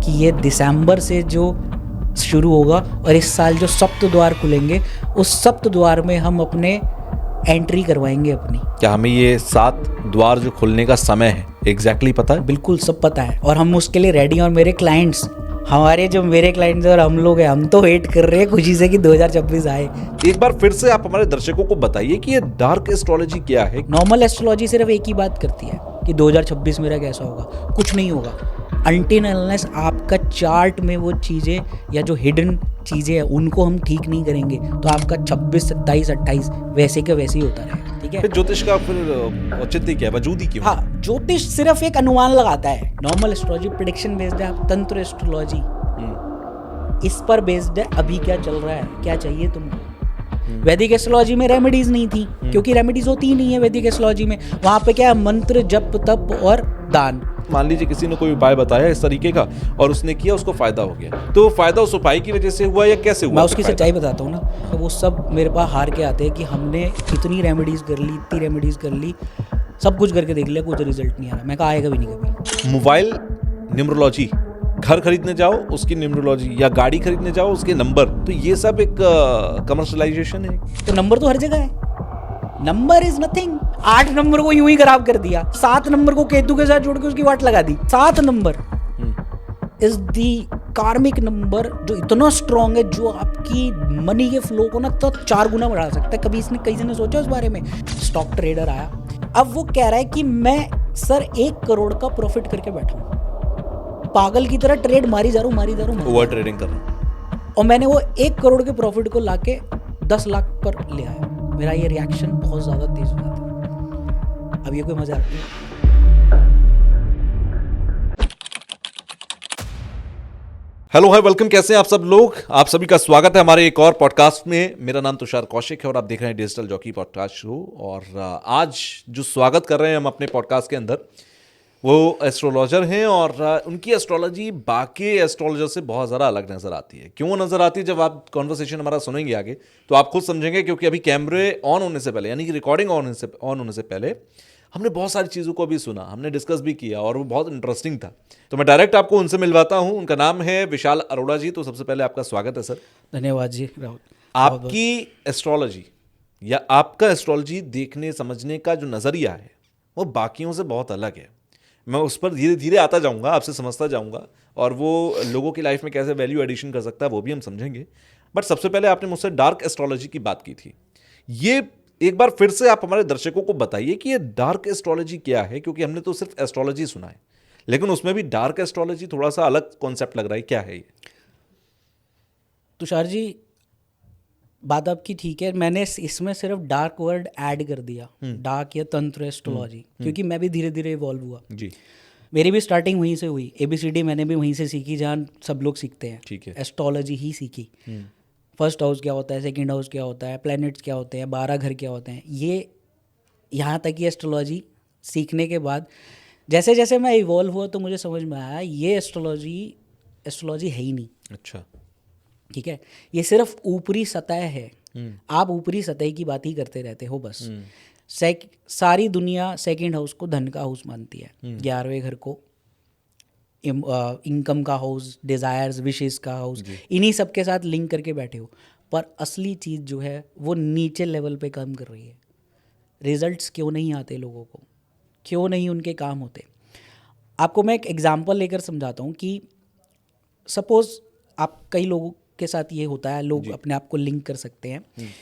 कि ये दिसंबर से जो शुरू होगा और इस साल जो सप्त द्वार खुलेंगे उस सप्त द्वार में हम अपने एंट्री करवाएंगे अपनी। क्या हमें ये 7 द्वार जो खुलने का समय है एग्जैक्टली पता है? बिल्कुल सब पता है और हम उसके लिए रेडी हैं। और मेरे क्लाइंट्स, हमारे जो मेरे क्लाइंट्स और हम लोग हैं, हम तो वेट कर रहे हैं खुशी से कि 2026 आए। एक बार फिर से आप हमारे दर्शकों को बताइए कि ये डार्क एस्ट्रोलॉजी क्या है। नॉर्मल एस्ट्रोलॉजी सिर्फ एक ही बात करती है कि 2026 मेरा कैसा होगा, कुछ नहीं होगा अनटिल अनलेस आपका चार्ट में वो चीज़ें या जो हिडन चीज़ें हैं उनको हम ठीक नहीं करेंगे तो आपका 26, 27, 28 वैसे के वैसे ही होता रहेगा। ठीक है, फिर ज्योतिष का फिर औचित्य क्या है, वजूद ही क्यों? हाँ, ज्योतिष सिर्फ एक अनुमान लगाता है। नॉर्मल एस्ट्रोलॉजी प्रेडिक्शन बेस्ड है, तंत्र एस्ट्रोलॉजी इस पर बेस्ड है। अभी क्या चल रहा है, क्या चाहिए तुमको। वैदिक एस्ट्रोलॉजी में रेमेडीज नहीं थी क्योंकि रेमेडीज होती ही नहीं है वैदिक एस्ट्रोलॉजी में। वहाँ पे क्या है, मंत्र, जप, तप और दान। मान लीजिए किसी ने कोई उपाय बताया इस तरीके का और उसने किया, उसको फायदा हो गया, तो फायदा उस उपाय की वजह से हुआ या कैसे हुआ? मैं उसकी सच्चाई बताता हूँ ना, तो वो सब मेरे पास हार के आते हैं कि हमने इतनी रेमेडीज कर ली, इतनी रेमेडीज कर ली, सब कुछ करके देख लिया, कुछ रिजल्ट नहीं आ रहा। मैं कहा आएगा भी नहीं कभी। मोबाइल न्यूमरोलॉजी, घर खरीदने जाओ उसकी न्यूमरोलॉजी, या गाड़ी खरीदने जाओ उसके नंबर, तो ये सब एक कमर्शलाइजेशन है। तो नंबर तो हर जगह है, नंबर इज नथिंग। 8 नंबर को यूं ही खराब कर दिया, 7 नंबर को केतु के साथ जोड़ के उसकी वाट लगा दी। 7 नंबर इज दी कार्मिक नंबर जो इतना स्ट्रॉन्ग है, जो आपकी मनी के फ्लो को ना तो 4 गुना बढ़ा सकता है। कभी किसी ने सोचा उस बारे में? स्टॉक ट्रेडर आया, अब वो कह रहा है कि मैं सर 1 करोड़ का प्रॉफिट करके बैठा हूँ, पागल की तरह ट्रेड मारी जा रहा हूँ, ओवर ट्रेडिंग कर रहा हूँ, और मैंने वो 1 करोड़ के प्रॉफिट को लाके 10 लाख पर ले आया। मेरा ये रिएक्शन बहुत ज़्यादा तेज हो जाता है। अब ये कोई मजा नहीं है। Hello hi, welcome. कैसे हैं आप सब लोग? आप सभी का स्वागत है हमारे एक और पॉडकास्ट में। मेरा नाम तुषार कौशिक है और आप देख रहे हैं डिजिटल जॉकी पॉडकास्ट शो। और आज जो स्वागत कर रहे हैं हम अपने पॉडकास्ट के अंदर, वो एस्ट्रोलॉजर हैं और उनकी एस्ट्रोलॉजी बाकी एस्ट्रोलॉजर से बहुत ज़्यादा अलग नज़र आती है। क्यों नज़र आती है, जब आप कॉन्वर्सेशन हमारा सुनेंगे आगे तो आप खुद समझेंगे। क्योंकि अभी कैमरे ऑन होने से पहले, यानी कि रिकॉर्डिंग ऑन होने से पहले हमने बहुत सारी चीज़ों को अभी सुना, हमने डिस्कस भी किया और वो बहुत इंटरेस्टिंग था। तो मैं डायरेक्ट आपको उनसे मिलवाता हूँ। उनका नाम है विशाल अरोड़ा जी। तो सबसे पहले आपका स्वागत है सर। धन्यवाद जी राहुल। आपकी एस्ट्रोलॉजी या आपका एस्ट्रोलॉजी देखने समझने का जो नज़रिया है वो बाकियों से बहुत अलग है। मैं उस पर धीरे धीरे आता जाऊंगा, आपसे समझता जाऊंगा, और वो लोगों की लाइफ में कैसे वैल्यू एडिशन कर सकता है वो भी हम समझेंगे। बट सबसे पहले आपने मुझसे डार्क एस्ट्रोलॉजी की बात की थी। ये एक बार फिर से आप हमारे दर्शकों को बताइए कि ये डार्क एस्ट्रोलॉजी क्या है, क्योंकि हमने तो सिर्फ एस्ट्रोलॉजी सुना है, लेकिन उसमें भी डार्क एस्ट्रोलॉजी थोड़ा सा अलग कॉन्सेप्ट लग रहा है। क्या है ये? तुषार जी, बात आपकी ठीक है। मैंने इसमें सिर्फ डार्क वर्ड ऐड कर दिया, डार्क या तंत्र एस्ट्रोलॉजी, क्योंकि मैं भी धीरे धीरे इवॉल्व हुआ जी। मेरी भी स्टार्टिंग वहीं से हुई। ABCD मैंने भी वहीं से सीखी जहाँ सब लोग सीखते हैं। ठीक है। एस्ट्रोलॉजी ही सीखी। फर्स्ट हाउस क्या होता है, सेकंड हाउस क्या होता है, प्लैनेट्स क्या होते हैं, 12 घर क्या होते हैं, ये यहाँ तक की एस्ट्रोलॉजी सीखने के बाद जैसे जैसे मैं इवॉल्व हुआ तो मुझे समझ में आया ये एस्ट्रोलॉजी है ही नहीं। अच्छा। ठीक है, ये सिर्फ ऊपरी सतह है। आप ऊपरी सतह की बात ही करते रहते हो बस। सारी दुनिया सेकंड हाउस को धन का हाउस मानती है, 11वें घर को इनकम का हाउस, डिज़ायर्स, विशेस का हाउस, इन्हीं सब के साथ लिंक करके बैठे हो। पर असली चीज़ जो है वो नीचे लेवल पे काम कर रही है। रिजल्ट्स क्यों नहीं आते लोगों को, क्यों नहीं उनके काम होते? आपको मैं एक एग्जांपल लेकर समझाता हूँ कि सपोज़ आप, कई लोगों के साथ ये होता है, लोग अपने आप को लिंक कर सकते हैं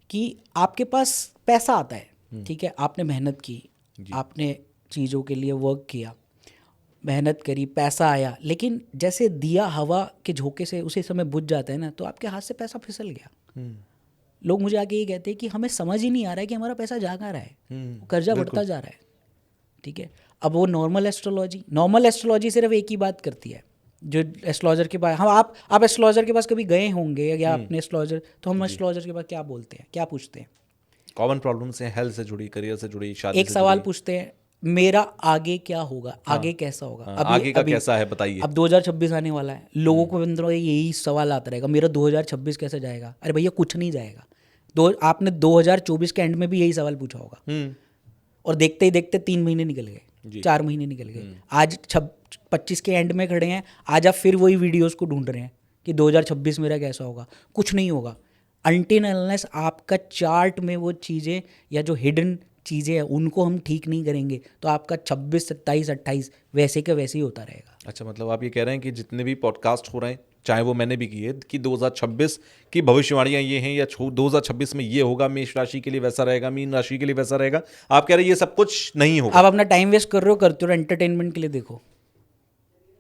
कि आपके पास पैसा आता है, ठीक है, आपने मेहनत की, आपने चीज़ों के लिए वर्क किया, मेहनत करी, पैसा आया, लेकिन जैसे दिया हवा के झोंके से उसी समय बुझ जाता है ना, तो आपके हाथ से पैसा फिसल गया। लोग मुझे आके ये कहते हैं कि हमें समझ ही नहीं आ रहा है कि हमारा पैसा जा कहाँ रहा है, कर्जा बढ़ता जा रहा है। ठीक है, अब वो नॉर्मल एस्ट्रोलॉजी सिर्फ एक ही बात करती है, जो एस्ट्रोलॉजर के पास, आप एस्ट्रोलॉजर के पास कभी गए होंगे या अपने एस्ट्रोलॉजर, तो हम एस्ट्रोलॉजर के पास क्या बोलते हैं, क्या पूछते हैं? कॉमन प्रॉब्लम्स हैं, हेल्थ से जुड़ी, करियर से जुड़ी, शादी एक सवाल पूछते हैं, मेरा आगे क्या होगा, आगे कैसा होगा, आगे का कैसा है बताइए। अब 2026 आने वाला है, लोगों को अंदर यही सवाल आता रहेगा, मेरा 2026 कैसे जाएगा? अरे भैया कुछ नहीं जाएगा। आपने 2024 के एंड में भी यही सवाल पूछा होगा और देखते ही देखते 3 महीने निकल गए। 4 महीने निकल गए, आज 25 के एंड में खड़े हैं, आज आप फिर वही वीडियोस को ढूंढ रहे हैं कि 2026 मेरा कैसा होगा। कुछ नहीं होगा अनटिल अनलेस आपका चार्ट में वो चीज़ें या जो हिडन चीज़ें हैं उनको हम ठीक नहीं करेंगे, तो आपका 26, 27, 28 वैसे का वैसे ही होता रहेगा। अच्छा, मतलब आप ये कह रहे हैं कि जितने भी पॉडकास्ट हो रहे हैं, चाहे वो मैंने भी किए, कि 2026 की भविष्यवाणियां ये हैं या 2026 में ये होगा, मेष राशि के लिए वैसा रहेगा, मीन राशि के लिए वैसा रहेगा, आप कह रहे हैं ये सब कुछ नहीं होगा। आप अपना टाइम वेस्ट कर रहे हो, करते हो एंटरटेनमेंट के लिए, देखो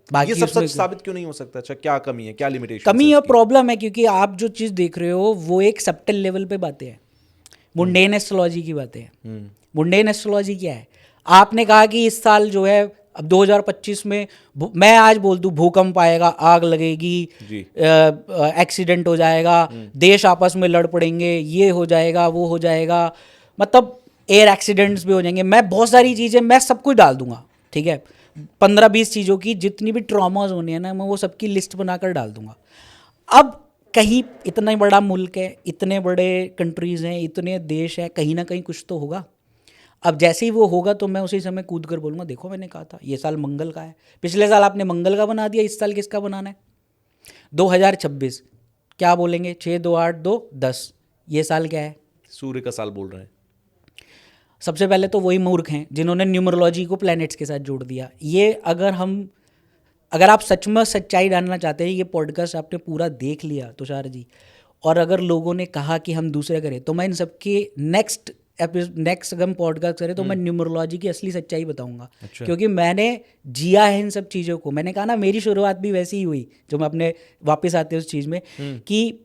बाकी ये सब उसमें सच साबित क्यों नहीं हो सकता? अच्छा, क्या कमी है, क्या लिमिटेशन? कमी या प्रॉब्लम है, क्योंकि आप जो चीज़ देख रहे हो वो एक सब्टल लेवल पे बातें हैं, मुंडेन एस्ट्रोलॉजी की बातें हैं। मुंडेन एस्ट्रोलॉजी क्या है? आपने कहा कि इस साल जो है, अब 2025 में मैं आज बोल दूं भूकंप आएगा, आग लगेगी, एक्सीडेंट हो जाएगा, देश आपस में लड़ पड़ेंगे, ये हो जाएगा, वो हो जाएगा, मतलब एयर एक्सीडेंट्स भी हो जाएंगे, मैं बहुत सारी चीज़ें, मैं सब कुछ डाल दूंगा, ठीक है, 15-20 चीज़ों की जितनी भी ट्रॉमाज होनी है ना, मैं वो सबकी लिस्ट बनाकर डाल दूंगा। अब कहीं इतना बड़ा मुल्क है, इतने बड़े कंट्रीज़ हैं, इतने देश हैं, कहीं ना कहीं कुछ तो होगा। अब जैसे ही वो होगा तो मैं उसी समय कूद कर बोलूँगा, देखो मैंने कहा था ये साल मंगल का है, पिछले साल आपने मंगल का बना दिया, इस साल किसका बनाना है? 2026 क्या बोलेंगे? 6, 2, 8, 2, 10, ये साल क्या है? सूर्य का साल बोल रहे हैं। सबसे पहले तो वही मूर्ख हैं जिन्होंने न्यूमरोलॉजी को प्लैनेट्स के साथ जोड़ दिया। ये अगर आप सच में सच्चाई जानना चाहते हैं, ये पॉडकास्ट आपने पूरा देख लिया तुषार जी, और अगर लोगों ने कहा कि हम दूसरे करें, तो मैं इन सबके नेक्स्ट अगर हम पॉडकास्ट करें तो मैं न्यूमरोलॉजी की असली सच्चाई बताऊंगा। अच्छा। क्योंकि मैंने जिया है इन सब चीज़ों को। मैंने कहा ना, मेरी शुरुआत भी वैसी ही हुई, जो मैं अपने वापस आते उस चीज़ में, कि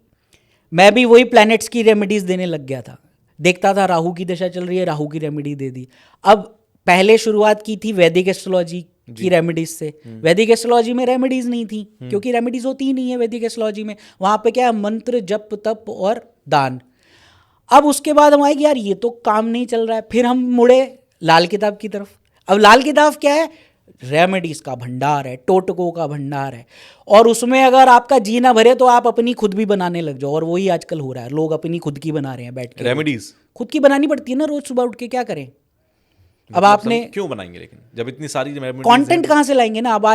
मैं भी वही प्लैनेट्स की रेमेडीज़ देने लग गया था। देखता था राहु की दशा चल रही है, राहु की रेमेडी दे दी। अब पहले शुरुआत की थी वैदिक एस्ट्रोलॉजी की रेमेडीज से। वैदिक एस्ट्रोलॉजी में रेमेडीज नहीं थी, क्योंकि रेमेडीज होती ही नहीं है वैदिक एस्ट्रोलॉजी में। वहाँ पे क्या है? मंत्र, जप, तप और दान। अब उसके बाद हम आए कि यार ये तो काम नहीं चल रहा है, फिर हम मुड़े लाल किताब की तरफ। अब लाल किताब क्या है? रेमेडीज का भंडार है, टोटकों का भंडार है, और उसमें अगर आपका जी ना भरे तो आप अपनी खुद भी बनाने लग जाओ। और वही आजकल हो रहा है, लोग अपनी खुद की बना रहे हैं बैठ के। रेमेडीज खुद की बनानी पड़ती है ना रोज सुबह उठ के, क्या करें? अब आपने क्यों बनाएंगे लेकिन, जब इतनी सारी कंटेंट कहाँ से लाएंगे ना? अब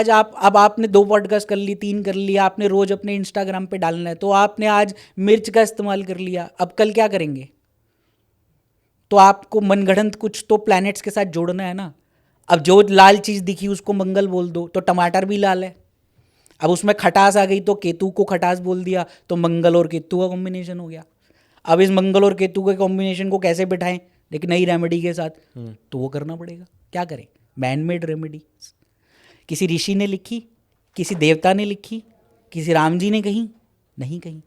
आपने 2 पॉडकास्ट कर ली, 3 कर लिया, आपने रोज अपने इंस्टाग्राम पे डालना है, तो आपने आज मिर्च का इस्तेमाल कर लिया, अब कल क्या करेंगे? तो आपको मनगढ़ंत कुछ तो प्लैनेट्स के साथ जोड़ना है ना। अब जो लाल चीज़ दिखी उसको मंगल बोल दो, तो टमाटर भी लाल है। अब उसमें खटास आ गई तो केतु को खटास बोल दिया, तो मंगल और केतु का कॉम्बिनेशन हो गया। अब इस मंगल और केतु के कॉम्बिनेशन को कैसे बिठाएं, लेकिन नई रेमेडी के साथ, तो वो करना पड़ेगा। क्या करें? मैन मेड रेमेडी किसी ऋषि ने लिखी, किसी देवता ने लिखी, किसी राम जी ने कहीं नहीं कहीं।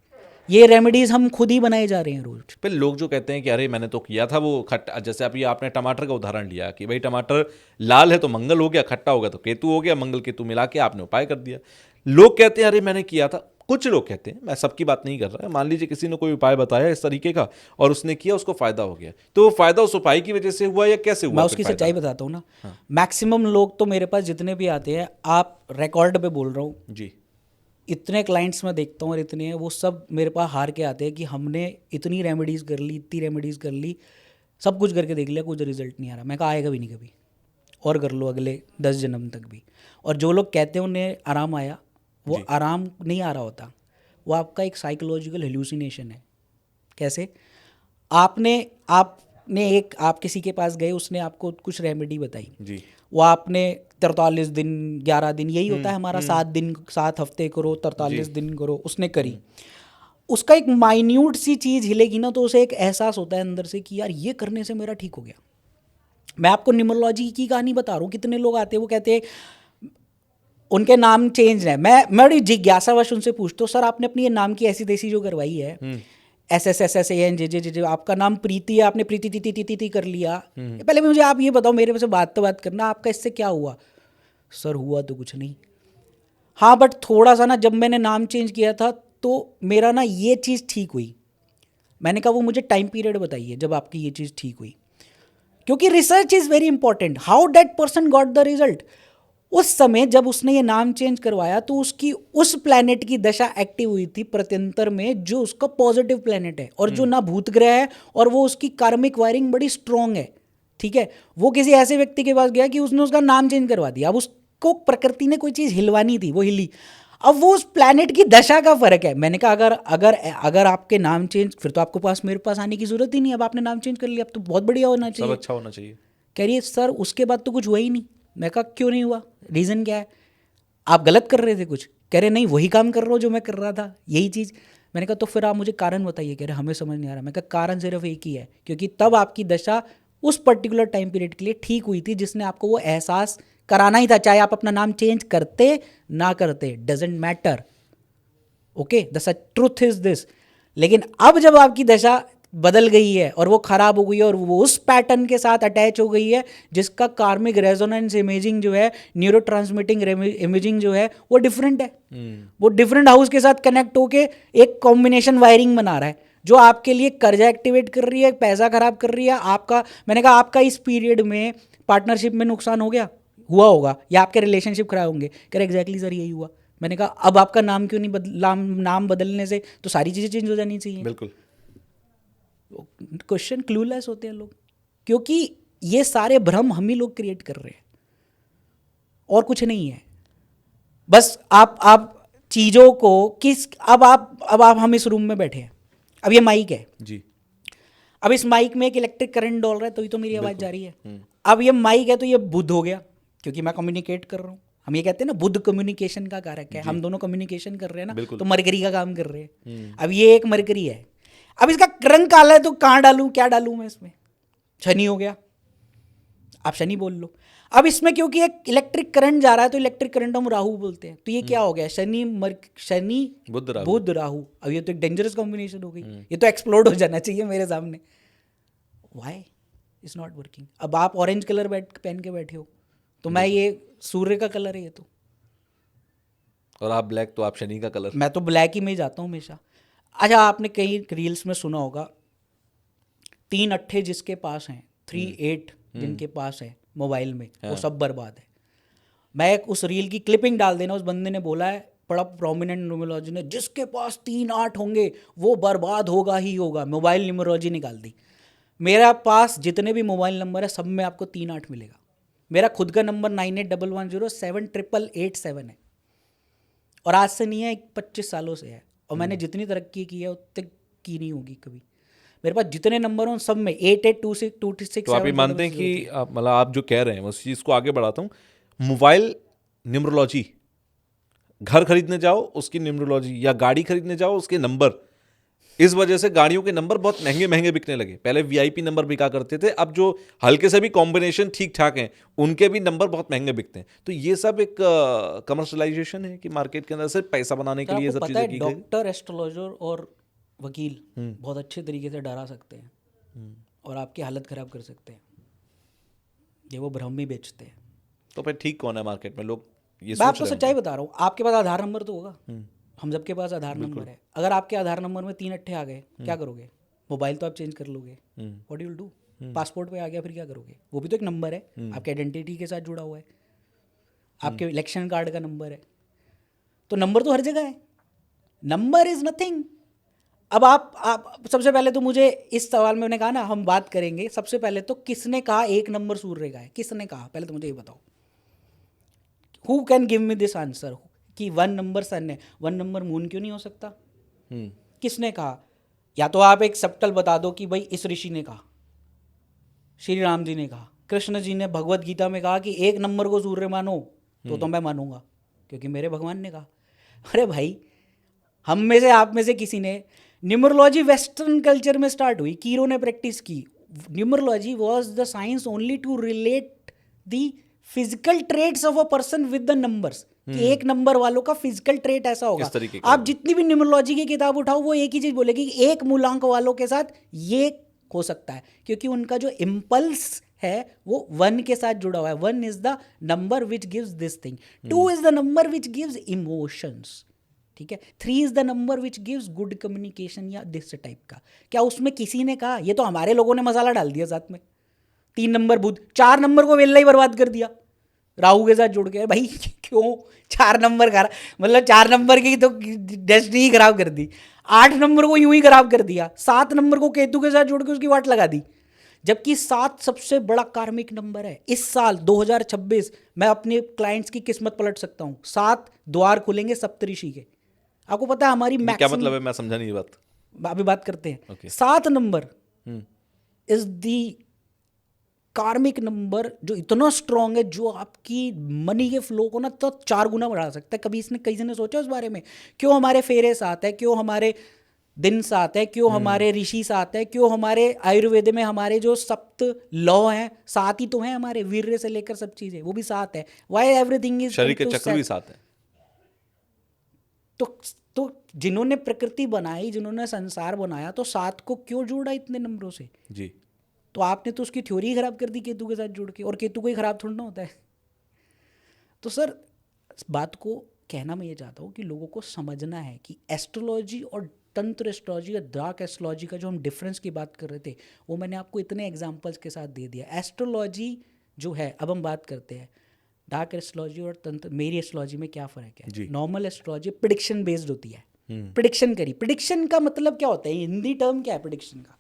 ये रेमेडीज हम खुद ही बनाए जा रहे हैं रोज। फिर लोग जो कहते हैं कि अरे मैंने तो किया था वो खट्टा, जैसे अभी आपने टमाटर का उदाहरण लिया कि भाई टमाटर लाल है तो मंगल हो गया, खट्टा हो गया तो केतु हो गया, मंगल केतु मिला के आपने उपाय कर दिया। लोग कहते हैं अरे मैंने किया था, कुछ लोग कहते हैं, मैं सबकी बात नहीं कर रहा, मान लीजिए किसी ने कोई उपाय बताया इस तरीके का और उसने किया, उसको फायदा हो गया, तो वो फायदा उस उपाय की वजह से हुआ या कैसे हुआ? मैं उसकी सच्चाई बताता हूँ ना। मैक्सिमम लोग तो मेरे पास जितने भी आते हैं, आप रिकॉर्ड पे बोल रहा हूँ जी, इतने क्लाइंट्स मैं देखता हूँ और इतने हैं, वो सब मेरे पास हार के आते हैं कि हमने इतनी रेमेडीज़ कर ली, इतनी रेमेडीज़ कर ली, सब कुछ करके देख लिया, कुछ रिजल्ट नहीं आ रहा। मैं कहा आएगा भी नहीं कभी, और कर लो अगले 10 जन्म तक भी। और जो लोग कहते हैं उन्हें आराम आया, वो आराम नहीं आ रहा होता, वो आपका एक साइकोलॉजिकल हेलुसिनेशन है। कैसे? आप किसी के पास गए, उसने आपको कुछ रेमेडी बताई जी, वो आपने 43 दिन 11 दिन यही होता है हमारा, 7 हफ्ते करो, 43 दिन करो, उसने करी। उसका एक माइन्यूट सी चीज़ हिलेगी ना, तो उसे एक एहसास होता है अंदर से कि यार ये करने से मेरा ठीक हो गया। मैं आपको न्यूमरोलॉजी की कहानी बता रहा हूँ। कितने लोग आते हैं, वो कहते हैं उनके नाम चेंज है। मैं बड़ी जिज्ञासावश उनसे पूछता हूँ, सर आपने अपनी ये नाम की ऐसी तैसी जो करवाई है, SSSSAN JJ आपका नाम प्रीति है, आपने प्रीति ती कर लिया, पहले मुझे आप ये बताओ, मेरे से बात करना, आपका इससे क्या हुआ? सर हुआ तो कुछ नहीं, हाँ बट थोड़ा सा ना, जब मैंने नाम चेंज किया था तो मेरा ना ये चीज़ ठीक हुई। मैंने कहा वो मुझे टाइम पीरियड बताइए जब आपकी ये चीज़ ठीक हुई, क्योंकि research is very important. How that person got the result? उस समय जब उसने ये नाम चेंज करवाया तो उसकी उस प्लैनेट की दशा एक्टिव हुई थी प्रत्यंतर में, जो उसका पॉजिटिव प्लैनेट है और जो ना भूत ग्रह है, और वो उसकी कार्मिक वायरिंग बड़ी स्ट्रॉन्ग है, ठीक है, वो किसी ऐसे व्यक्ति के पास गया कि उसने उसका नाम चेंज करवा दिया। अब उसको प्रकृति ने कोई चीज़ हिलवानी थी, वो हिली। अब वो उस प्लैनेट की दशा का फर्क है। मैंने कहा अगर अगर अगर आपके नाम चेंज, फिर तो आपको पास मेरे पास आने की जरूरत ही नहीं। अब आपने नाम चेंज कर लिया, अब तो बहुत बढ़िया होना सब चाहिए, अच्छा होना चाहिए। कह रही है सर उसके बाद तो कुछ हुआ ही नहीं। मैं कहा क्यों नहीं हुआ, रीज़न क्या है, आप गलत कर रहे थे कुछ? कह रहे नहीं, वही काम कर रहा हूँ जो मैं कर रहा था, यही चीज़। मैंने कहा तो फिर आप मुझे कारण बताइए। कह रहे हमें समझ नहीं आ रहा। मैं कहा कारण सिर्फ एक ही है, क्योंकि तब आपकी दशा उस पर्टिकुलर टाइम पीरियड के लिए ठीक हुई थी, जिसने आपको वो एहसास कराना ही था, चाहे आप अपना नाम चेंज करते ना करते, doesn't matter. Okay, the truth is this. लेकिन अब जब आपकी दशा बदल गई है और वो खराब हो गई है और वो उस पैटर्न के साथ अटैच हो गई है जिसका कार्मिक रेजोनेंस इमेजिंग जो है, न्यूरो ट्रांसमिटिंग इमेजिंग जो है, वो डिफरेंट है। वो डिफरेंट हाउस के साथ कनेक्ट होके एक कॉम्बिनेशन वायरिंग बना रहा है जो आपके लिए कर्जा एक्टिवेट कर रही है, पैसा खराब कर रही है आपका। मैंने कहा आपका इस पीरियड में पार्टनरशिप में नुकसान हो गया, हुआ होगा, या आपके रिलेशनशिप खराब होंगे। कह रहे एग्जैक्टली सर यही हुआ। मैंने कहा अब आपका नाम क्यों नहीं बदला? नाम बदलने से तो सारी चीज़ें चेंज हो जानी चाहिए। बिल्कुल। क्वेश्चन क्लूलेस होते हैं लोग, क्योंकि ये सारे भ्रम हम ही लोग क्रिएट कर रहे हैं और कुछ नहीं है। बस आप चीज़ों को किस, अब आप हम इस रूम में बैठे हैं, अब ये माइक है जी। अब इस माइक में एक इलेक्ट्रिक करंट डोल रहा है तो ही तो मेरी आवाज़ जा रही है। अब ये माइक है तो ये बुद्ध हो गया, क्योंकि मैं कम्युनिकेट कर रहा हूँ। हम ये कहते हैं ना बुद्ध कम्युनिकेशन का कारक है, हम दोनों कम्युनिकेशन कर रहे हैं ना, तो मरकरी का काम कर रहे हैं। अब ये एक मरकरी है, अब इसका रंग काला है तो कहाँ डालूं, क्या डालूं मैं इसमें? शनि हो गया, आप शनि बोल लो। अब इसमें क्योंकि एक इलेक्ट्रिक करंट जा रहा है तो इलेक्ट्रिक करंट हम राहु बोलते हैं, तो ये क्या हो गया? शनि बुध राहु। अब ये तो एक डेंजरस कॉम्बिनेशन हो गई, ये तो एक्सप्लोड हो जाना चाहिए मेरे सामने। Why is not working? अब आप ऑरेंज कलर पहन के बैठे हो तो मैं ये सूर्य का कलर है ये तो, और आप ब्लैक, तो आप शनि का कलर। मैं तो ब्लैक ही में ही जाता हूँ हमेशा। अच्छा, आपने कई रील्स में सुना होगा 3 अट्ठे जिसके पास हैं, 3-8 जिनके पास है मोबाइल में, वो सब बर्बाद है। मैं उस रील की क्लिपिंग डाल देना, उस बंदे ने बोला है, बड़ा प्रोमिनेंट न्यूमरोलॉजी ने, जिसके पास 3-8 होंगे वो बर्बाद होगा ही होगा। मोबाइल न्यूमरोलॉजी निकाल दी। मेरा पास जितने भी मोबाइल नंबर है सब में आपको 3-8 मिलेगा। मेरा खुद का नंबर 9811078887 है, और आज से नहीं है, 25 सालों से है। और मैंने जितनी तरक्की की है उतनी की नहीं होगी कभी। मेरे पास जितने नंबर हो सब में 882626। तो आप ये मानते हैं कि मतलब आप जो कह रहे हैं उस चीज़ को आगे बढ़ाता हूँ, मोबाइल न्यूमरोलॉजी, घर खरीदने जाओ उसकी न्यूमरोलॉजी, या गाड़ी खरीदने जाओ उसके नंबर, इस वजह से गाड़ियों के नंबर बहुत महंगे महंगे बिकने लगे। पहले वीआईपी नंबर बिका करते थे, अब जो हल्के से भी कॉम्बिनेशन ठीक ठाक हैं उनके भी नंबर बहुत महंगे बिकते हैं। तो ये सब एक कमर्शलाइजेशन है कि मार्केट के अंदर से पैसा बनाने के लिए ये सब चीज़ें की गई। डॉक्टर, एस्ट्रोलॉजर और वकील बहुत अच्छे तरीके से डरा सकते हैं और आपकी हालत खराब कर सकते हैं, ये वो भ्रम भी बेचते हैं। तो फिर ठीक कौन है मार्केट में? लोग ये मैं आपको सच्चाई बता रहा हूँ, आपके पास आधार नंबर तो होगा, हम सबके पास आधार नंबर है। अगर आपके आधार नंबर में 3 अट्ठे आ गए, क्या करोगे? मोबाइल तो आप चेंज कर लोगे, what you will do? Passport पे आ गया फिर क्या करोगे? वो भी तो एक नंबर है, आपके आइडेंटिटी के साथ जुड़ा हुआ है, आपके इलेक्शन कार्ड का नंबर है। तो नंबर तो हर जगह है, नंबर इज नथिंग। अब आप सबसे पहले तो मुझे इस सवाल में, मैंने कहा ना हम बात करेंगे, सबसे पहले तो किसने कहा एक नंबर सूर्य का है? किसने कहा? पहले तो मुझे ये बताओ, who can give me this answer कि 1 नंबर सन है, 1 नंबर मून क्यों नहीं हो सकता? किसने कहा? या तो आप एक सबटल बता दो कि भाई इस ऋषि ने कहा, श्री राम जी ने कहा, कृष्ण जी ने भगवत गीता में कहा कि 1 नंबर को सूर्य मानो, तो मैं मानूंगा क्योंकि मेरे भगवान ने कहा। अरे भाई, हम में से, आप में से किसी ने, न्यूमरोलॉजी वेस्टर्न कल्चर में स्टार्ट हुई, कीरो ने प्रैक्टिस की। Numerology was the science only to relate the physical traits of a person with the numbers, कि एक नंबर वालों का फिजिकल ट्रेट ऐसा होगा। आप जितनी भी न्यूमरोलॉजी की किताब उठाओ वो एक ही चीज बोलेगी कि एक मूलांक वालों के साथ ये हो सकता है, क्योंकि उनका जो इम्पल्स है वो 1 के साथ जुड़ा हुआ है। 1 is the number which gives this thing, 2 is the number which gives emotions, ठीक है, 3 is the number which gives good communication या दिस टाइप का। क्या उसमें किसी ने कहा? ये तो हमारे लोगों ने मसाला डाल दिया साथ में। 3 नंबर बुध, 4 नंबर को वेल्ला ही बर्बाद कर दिया राहु के साथ जुड़ के। भाई क्यों 4 नंबर का, मतलब 4 नंबर की तो डेस्टिनी खराब कर दी, 8 नंबर को यूं ही खराब कर दिया, 7 नंबर को केतु के साथ जुड़ के उसकी वाट लगा दी, जबकि 7 सबसे बड़ा कार्मिक नंबर है। इस साल 2026 मैं अपने क्लाइंट्स की किस्मत पलट सकता हूँ। 7 द्वार खुलेंगे सप्तऋषि के। आपको पता है हमारी ये क्या मैक्सिमम, मतलब है? मैं समझा नहीं ये बात। अभी बात करते हैं। Okay. 7 number hmm, is the कार्मिक नंबर जो इतना स्ट्रांग है, जो आपकी मनी के फ्लो को ना तो 4 गुना बढ़ा सकता है। कभी इसने किसी ने सोचा उस बारे में? क्यों हमारे फेरे साथ है, क्यों हमारे दिन साथ है, क्यों हमारे ऋषि साथ है, क्यों हमारे आयुर्वेद में हमारे जो सप्त लॉ हैं साथ ही तो हैं हमारे, वीर्य से लेकर सब चीजें वो भी साथ है। व्हाई एवरीथिंग इज शरीर के चक्र भी साथ है। तो जिन्होंने प्रकृति बनाई, जिन्होंने संसार बनाया, तो 7 को क्यों जोड़ा इतने नंबरों से? जी। तो आपने तो उसकी थ्योरी ही खराब कर दी केतु के साथ जुड़ के, और केतु कोई खराब थोड़ा ना होता है। तो सर बात को कहना मैं ये चाहता हूँ कि लोगों को समझना है कि एस्ट्रोलॉजी और तंत्र एस्ट्रोलॉजी या डार्क एस्ट्रोलॉजी का जो हम डिफरेंस की बात कर रहे थे, वो मैंने आपको इतने एग्जांपल्स के साथ दे दिया। एस्ट्रोलॉजी जो है, अब हम बात करते हैं डार्क एस्ट्रोलॉजी और तंत्र, मेरी एस्ट्रोलॉजी में क्या फ़र्क है। नॉर्मल एस्ट्रोलॉजी प्रिडिक्शन बेस्ड होती है। प्रिडिक्शन करी, प्रिडिक्शन का मतलब क्या होता है, हिंदी टर्म क्या है प्रिडिक्शन का?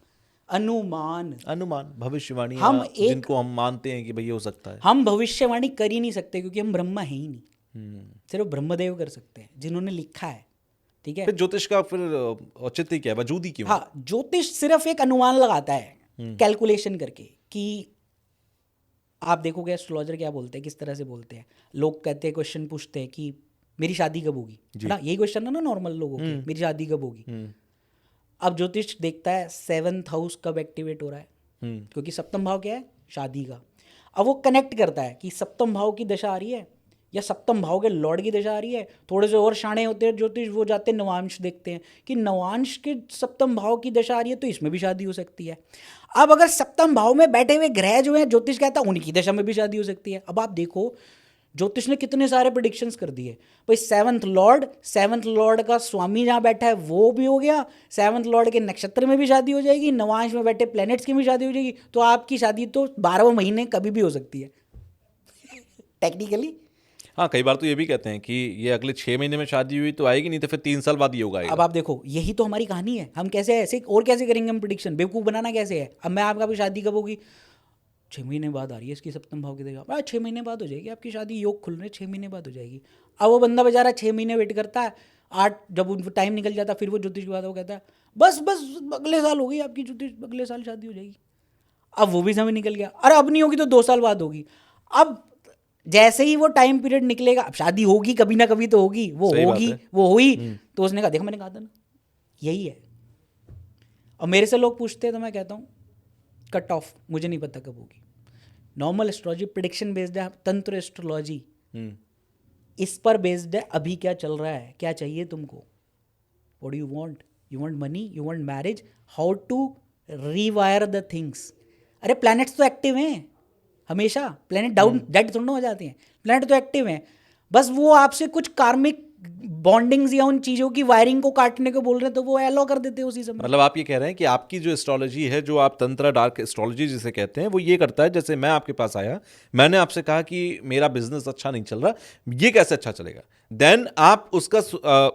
अनुमान। अनुमान, भविष्यवाणी, हम एक, जिनको हम मानते हैं कि भाई ये हो सकता है। हम भविष्यवाणी कर ही नहीं सकते क्योंकि हम ब्रह्मा है ही नहीं। सिर्फ ब्रह्मदेव कर सकते हैं जिन्होंने लिखा है। ठीक है, फिर ज्योतिष का फिर औचित्य क्या है, वजूद ही क्यों? हाँ, ज्योतिष सिर्फ एक अनुमान लगाता है कैलकुलेशन करके कि आप देखोगे एस्ट्रोलॉजर क्या बोलते हैं, किस तरह से बोलते हैं। लोग कहते हैं, क्वेश्चन पूछते हैं कि मेरी शादी कब होगी, है ना? यही क्वेश्चन है ना नॉर्मल लोगों के, मेरी शादी कब होगी। अब ज्योतिष देखता है 7th हाउस कब एक्टिवेट हो रहा है, क्योंकि सप्तम भाव क्या है, शादी का। अब वो कनेक्ट करता है कि सप्तम भाव की दशा आ रही है या सप्तम भाव के लॉर्ड की दशा आ रही है। थोड़े से और शाणे होते हैं ज्योतिष, वो जाते हैं नवांश देखते हैं कि नवांश के सप्तम भाव की दशा आ रही है तो इसमें भी शादी हो सकती है। अब अगर सप्तम भाव में बैठे हुए ग्रह जो हैं, ज्योतिष कहता है उनकी दशा में भी शादी हो सकती है। अब आप देखो ज्योतिष ने कितने सारे प्रेडिक्शंस कर दिए भाई। 7th लॉर्ड का स्वामी जहाँ बैठा है वो भी हो गया, 7th लॉर्ड के नक्षत्र में भी शादी हो जाएगी, नवांश में बैठे प्लैनेट्स की भी शादी हो जाएगी। तो आपकी शादी तो 12वें महीने कभी भी हो सकती है टेक्निकली। हाँ, कई बार तो ये भी कहते हैं कि ये अगले 6 महीने में शादी हुई तो आएगी, नहीं तो फिर 3 साल बाद ये होगा। अब आप देखो, यही तो हमारी कहानी है। हम कैसे ऐसे और कैसे करेंगे हम प्रिडिक्शन? बेवकूफ़ बनाना कैसे है? अब मैं आपका भी शादी कब होगी, 6 महीने बाद आ रही है इसकी सप्तम भाव की दशा, 6 महीने बाद हो जाएगी आपकी शादी, योग खुल रहे 6 महीने बाद हो जाएगी। अब वो बंदा बेचारा 6 महीने वेट करता है, 8 जब उनको टाइम निकल जाता है फिर वो ज्योतिष की बात वो कहता है बस अगले साल होगी आपकी ज्योतिष, अगले साल शादी हो जाएगी। अब वो भी समय निकल गया, अरे अब नहीं होगी तो 2 साल बाद होगी। अब जैसे ही वो टाइम पीरियड निकलेगा, अब शादी होगी कभी ना कभी तो होगी, वो होगी, वो हुई, तो उसने कहा देखो मैंने कहा था ना, यही है। और मेरे से लोग पूछते हैं तो मैं कहता हूँ कट ऑफ, मुझे नहीं पता कब होगी। नॉर्मल एस्ट्रोलॉजी प्रिडिक्शन बेस्ड है, तंत्र एस्ट्रोलॉजी इस पर बेस्ड है। अभी क्या चल रहा है, क्या चाहिए तुमको, what do you want, you want money, you want marriage, how to rewire the things. अरे प्लैनेट्स तो एक्टिव हैं हमेशा, प्लैनेट डाउन डेड थोड़ा हो जाते हैं, प्लैनेट तो एक्टिव हैं। बस वो आपसे कुछ कार्मिक बॉन्डिंग्स या उन चीज़ों की वायरिंग को काटने को बोल रहे हैं तो वो एलो कर देते हैं उसी समय। मतलब आप ये कह रहे हैं कि आपकी जो एस्ट्रोलॉजी है, जो आप तंत्र डार्क एस्ट्रोलॉजी जिसे कहते हैं, वो ये करता है जैसे मैं आपके पास आया, मैंने आपसे कहा कि मेरा बिजनेस अच्छा नहीं चल रहा, ये कैसे अच्छा चलेगा, देन आप उसका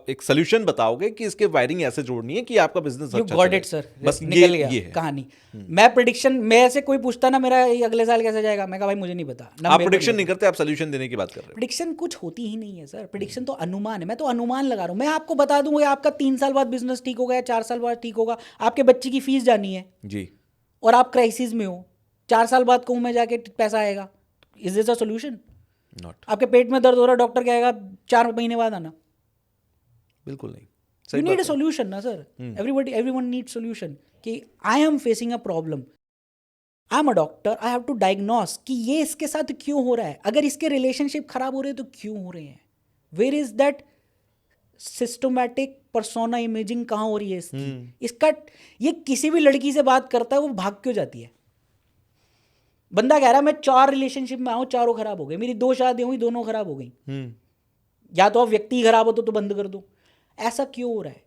एक सोल्यूशन बताओगे कि इसके वायरिंग ऐसे जोड़नी है कि आपका बिजनेस अच्छा गॉट चले। इट सर, बस निकल गया ये है कहानी। मैं प्रिडिक्शन, मेरे से कोई पूछता ना मेरा अगले साल कैसे जाएगा, मैं कहा भाई मुझे नहीं पता ना। आप प्रिडिक्शन नहीं करते, आप सोल्यूशन देने की बात कर रहे हो। प्रिडिक्शन कुछ होती ही नहीं है सर, प्रिडिक्शन तो अनुमान है। मैं तो अनुमान लगा रहा हूँ, मैं आपको बता दूंगा आपका 3 साल बाद बिजनेस ठीक होगा या 4 साल बाद ठीक होगा। आपके बच्चे की फीस जानी है जी, और आप क्राइसिस में हो, 4 साल बाद कहूँ मैं जाके पैसा आएगा, is this a solution? Not, आपके पेट में दर्द हो रहा है, डॉक्टर कहेगा 4 महीने बाद आना, बिल्कुल नहीं। यू नीड अ सोल्यूशन ना सर। एवरीवन नीड सोल्यूशन कि I am facing a problem, I am a doctor, I have to diagnose कि ये इसके साथ क्यों हो रहा है, अगर इसके रिलेशनशिप खराब हो रहे हैं तो क्यों हो रहे हैं, where is that systematic persona imaging कहाँ हो रही है इसकी, इसका ये किसी भी लड़की से बात करता है वो भाग क्यों जाती है। बंदा कह रहा है मैं 4 रिलेशनशिप में आऊँ, चारों खराब हो गए, मेरी 2 शादी हुई दोनों खराब हो गई, या तो आप व्यक्ति खराब हो तो बंद कर दो। ऐसा क्यों हो रहा है?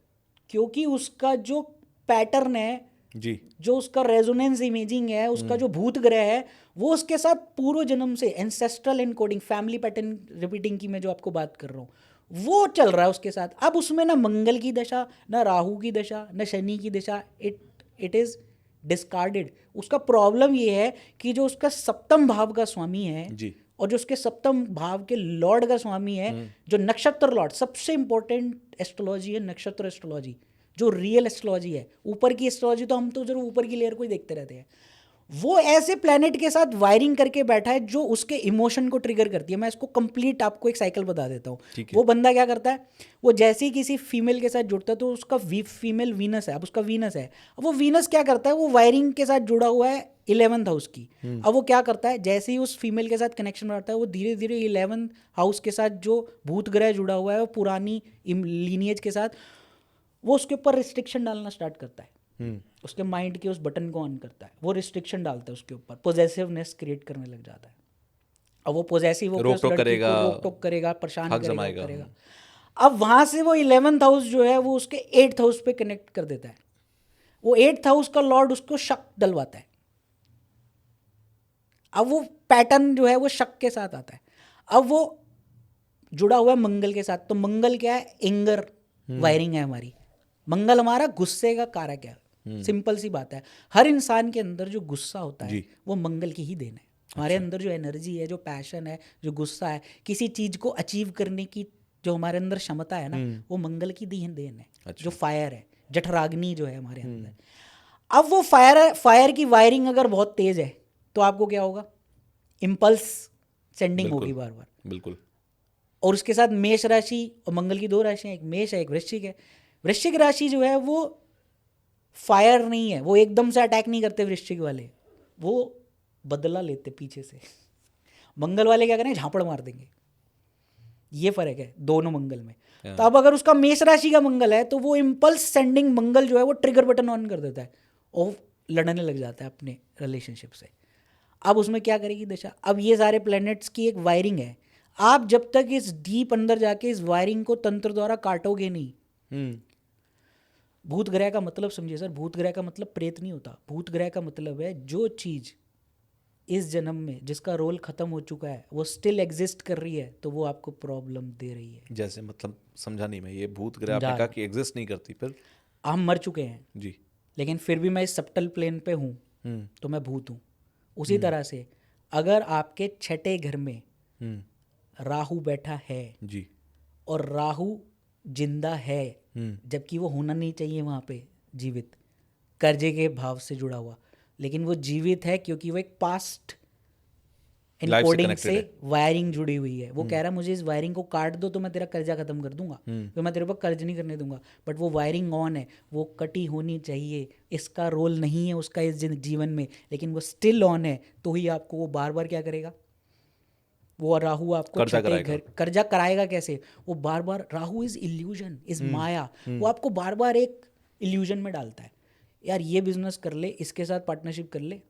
क्योंकि उसका जो पैटर्न है जी, जो उसका रेजोनेंस इमेजिंग है, उसका जो भूत ग्रह है, वो उसके साथ पूर्व जन्म से ancestral encoding, family pattern repeating की मैं जो आपको बात कर रहा हूँ, वो चल रहा है उसके साथ। अब उसमें ना मंगल की दशा, ना राहु की दशा, ना शनि की दशा, इट इज डिस्कार्डेड। उसका प्रॉब्लम ये है कि जो उसका सप्तम भाव का स्वामी है जी और जो उसके सप्तम भाव के लॉर्ड का स्वामी है, जो नक्षत्र लॉर्ड, सबसे इंपॉर्टेंट एस्ट्रोलॉजी है नक्षत्र एस्ट्रोलॉजी, जो रियल एस्ट्रोलॉजी है। ऊपर की एस्ट्रोलॉजी तो हम तो जरूर ऊपर की लेयर को ही देखते रहते हैं। वो ऐसे प्लेनेट के साथ वायरिंग करके बैठा है जो उसके इमोशन को ट्रिगर करती है। मैं इसको कंप्लीट आपको एक साइकिल बता देता हूँ। वो बंदा क्या करता है, वो जैसे ही किसी फीमेल के साथ जुड़ता है तो उसका फीमेल वीनस है, अब उसका वीनस है, अब वो वीनस क्या करता है, वो वायरिंग के साथ जुड़ा हुआ है 11th हाउस की। अब वो क्या करता है, जैसे ही उस फीमेल के साथ कनेक्शन बढ़ता है, वो धीरे धीरे 11th हाउस के साथ जो भूत ग्रह जुड़ा हुआ है, वो पुरानी लीनिएज के साथ, वो उसके ऊपर रिस्ट्रिक्शन डालना स्टार्ट करता है। उसके माइंड के उस बटन को ऑन करता है, वो रिस्ट्रिक्शन डालता है उसके ऊपर, पोजेसिवनेस क्रिएट करने लग जाता है। अब वो पोजेसिव होकर उस लड़की को रोक टोक करेगा, परेशान करेगा। अब वहां से वो 11th हाउस जो है वो उसके 8th हाउस पे कनेक्ट कर देता है। वो 8th हाउस का लॉर्ड उसको शक डलवाता है। अब वो पैटर्न जो है वो शक के साथ आता है। अब वो जुड़ा हुआ है मंगल के साथ, तो मंगल क्या है, एंगर वायरिंग है हमारी। मंगल हमारा गुस्से का कारक है। सिंपल सी बात है, हर इंसान के अंदर जो गुस्सा होता है वो मंगल की ही देन है। हमारे अंदर जो एनर्जी है, जो पैशन है, जो गुस्सा है, किसी चीज को अचीव करने की जो हमारे अंदर क्षमता है ना, वो मंगल की दी देन है। जो फायर है, जठराग्नि जो है हमारे अंदर। अब वो फायर की वायरिंग अगर बहुत तेज है तो आपको क्या होगा, इम्पल्स सेंडिंग होगी बार बार। बिल्कुल। और उसके साथ मेष राशि और मंगल की 2 राशियां, एक मेष है एक वृश्चिक है। वृश्चिक राशि जो है वो फायर नहीं है, वो एकदम से अटैक नहीं करते वृश्चिक वाले, वो बदला लेते पीछे से। मंगल वाले क्या करेंगे, झापड़ मार देंगे। ये फर्क है दोनों मंगल में। तो अब अगर उसका मेष राशि का मंगल है तो वो इम्पल्स सेंडिंग मंगल जो है वो ट्रिगर बटन ऑन कर देता है और लड़ने लग जाता है अपने रिलेशनशिप से। अब उसमें क्या करेगी दशा, अब ये सारे प्लैनेट्स की एक वायरिंग है। आप जब तक इस डीप अंदर जाके इस वायरिंग को तंत्र द्वारा काटोगे नहीं। भूत ग्रह का मतलब समझिए सर, भूत ग्रह का मतलब प्रेत नहीं होता। भूत ग्रह का मतलब है जो चीज इस जन्म में जिसका रोल खत्म हो चुका है वो स्टिल एग्जिस्ट कर रही है, तो वो आपको प्रॉब्लम दे रही है। जैसे मतलब समझा नहीं मैं, ये भूत ग्रह आपने कहा कि एग्जिस्ट नहीं करती, फिर हम मर चुके हैं जी, लेकिन फिर भी मैं इस सब्टल प्लेन पे हूँ, तो मैं भूत हूँ। उसी तरह से अगर आपके 6ठे घर में राहु बैठा है जी, और राहु जिंदा है, जबकि वो होना नहीं चाहिए वहाँ पे जीवित, कर्जे के भाव से जुड़ा हुआ, लेकिन वो जीवित है क्योंकि वो एक पास्ट इनकोडिंग से वायरिंग जुड़ी हुई है। वो कह रहा है मुझे इस वायरिंग को काट दो तो मैं तेरा कर्जा खत्म कर दूंगा, तो मैं तेरे पर कर्ज नहीं करने दूंगा। बट वो वायरिंग ऑन है, वो कटी होनी चाहिए। इसका रोल नहीं है उसका इस जीवन में, लेकिन वो स्टिल ऑन है, तो ही आपको वो बार बार क्या करेगा, वो राहु आपको छठे घर कर्जा कराएगा कैसे, वो बार बार, राहु इज इल्यूजन, इज माया, वो आपको बार बार एक इल्यूजन में डालता है। यार ये बिजनेस कर ले, इसके साथ पार्टनरशिप कर ले,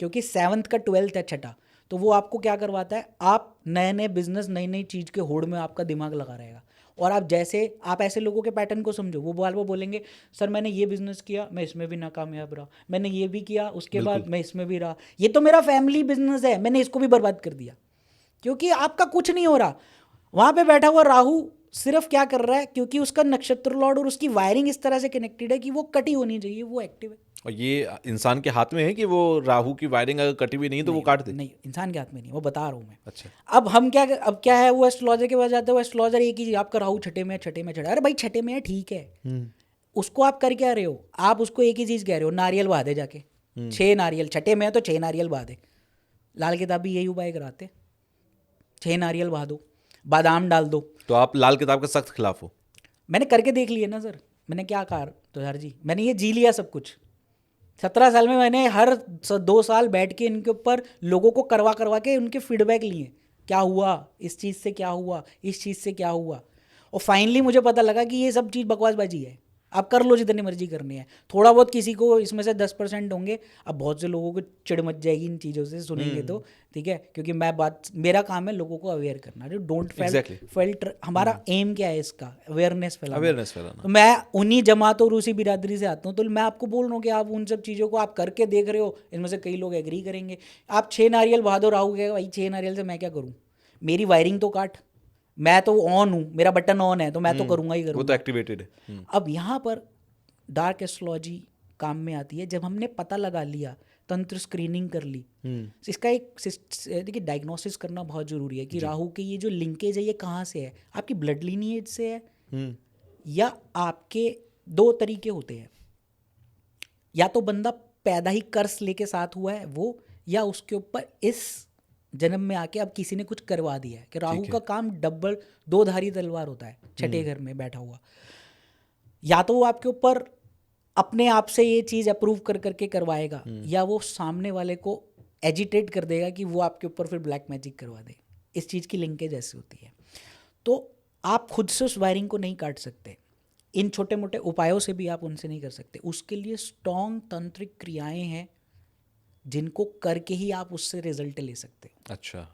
क्योंकि 7th का 12th है छठा, तो वो आपको क्या करवाता है, आप नए नए बिजनेस नई नई चीज़ के होड़ में आपका दिमाग लगा रहेगा। और आप जैसे आप ऐसे लोगों के पैटर्न को समझो, वो बार बार बोलेंगे सर मैंने ये बिजनेस किया, मैं इसमें भी नाकामयाब रहा, मैंने ये भी किया, उसके बाद मैं इसमें भी रहा, ये तो मेरा फैमिली बिजनेस है, मैंने इसको भी बर्बाद कर दिया। क्योंकि आपका कुछ नहीं हो रहा। वहाँ पे बैठा हुआ राहु सिर्फ क्या कर रहा है, क्योंकि उसका नक्षत्र लॉर्ड और उसकी वायरिंग इस तरह से कनेक्टेड है कि वो कटी होनी चाहिए, वो एक्टिव है। और ये इंसान के हाथ में है कि वो राहु की वायरिंग अगर कटी हुई नहीं तो वो काट दे? नहीं, इंसान के हाथ में नहीं, वो बता रहा हूँ मैं। अच्छा। अब क्या है, वो एस्ट्रोलॉजर के पास जाते हो, एस्ट्रोलॉजर एक ही, आपका राहु छठे में चढ़ा, अरे भाई छठे में है ठीक है, उसको आप कर क्या रहे हो, आप उसको एक ही चीज कह रहे हो, नारियल बहा दे जाके, 6 नारियल, छठे में है तो 6 नारियल बहा दे। लाल किताब भी यही उपाय कराते, 6 नारियल बहा दो, बादाम डाल दो। तो आप लाल किताब के सख्त खिलाफ हो? मैंने करके देख लिया ना सर, मैंने क्या कहा तो यार जी, मैंने ये जी लिया सब कुछ। 17 साल में मैंने हर 2 साल बैठ के इनके ऊपर लोगों को करवा के उनके फीडबैक लिए, क्या हुआ इस चीज़ से, क्या हुआ इस चीज़ से, क्या हुआ। और फाइनली मुझे पता लगा कि ये सब चीज़ बकवासबाजी है। आप कर लो जितनी मर्जी करनी है, थोड़ा बहुत किसी को इसमें से 10% होंगे। अब बहुत से लोगों को चिढ़ मच जाएगी इन चीज़ों से सुनेंगे तो, ठीक है, क्योंकि मेरा काम है लोगों को अवेयर करना, जो डोंट फेल्ट। हमारा एम क्या है इसका, अवेयरनेस फैलाना। तो मैं उन्हीं जमात और उसी बिरादरी से आता हूँ, तो मैं आपको बोल रहा हूँ कि आप उन सब चीज़ों को आप करके देख रहे हो, इनमें से कई लोग एग्री करेंगे। आप 6 नारियल बहा दो, राहु कहेगा भाई 6 नारियल से मैं क्या करूँ, मेरी वायरिंग तो काट, मैं तो ऑन हूँ, मेरा बटन ऑन है, तो मैं तो करूँगा ही करूँगा, वो तो एक्टिवेटेड है। अब यहाँ पर डार्क एस्ट्रोलॉजी काम में आती है जब हमने पता लगा लिया, तंत्र स्क्रीनिंग कर ली। इसका एक देखिए डायग्नोसिस करना बहुत ज़रूरी है कि राहु के ये जो लिंकेज है ये कहाँ से है, आपकी ब्लड लीनिएज से है या आपके दो तरीके होते हैं, या तो बंदा पैदा ही कर्स लेके साथ हुआ है वो, या उसके ऊपर इस जन्म में आके अब किसी ने कुछ करवा दिया है कि राहु का काम डबल दो धारी तलवार होता है, छठे घर में बैठा हुआ। या तो वो आपके ऊपर अपने आप से ये चीज़ अप्रूव कर करके करवाएगा, या वो सामने वाले को एजिटेट कर देगा कि वो आपके ऊपर फिर ब्लैक मैजिक करवा दे। इस चीज़ की लिंकेज ऐसी होती है। तो आप खुद से उस वायरिंग को नहीं काट सकते, इन छोटे मोटे उपायों से भी आप उनसे नहीं कर सकते। उसके लिए स्ट्रॉन्ग तांत्रिक क्रियाएं हैं जिनको करके ही आप उससे रिजल्ट ले सकते हो। अच्छा।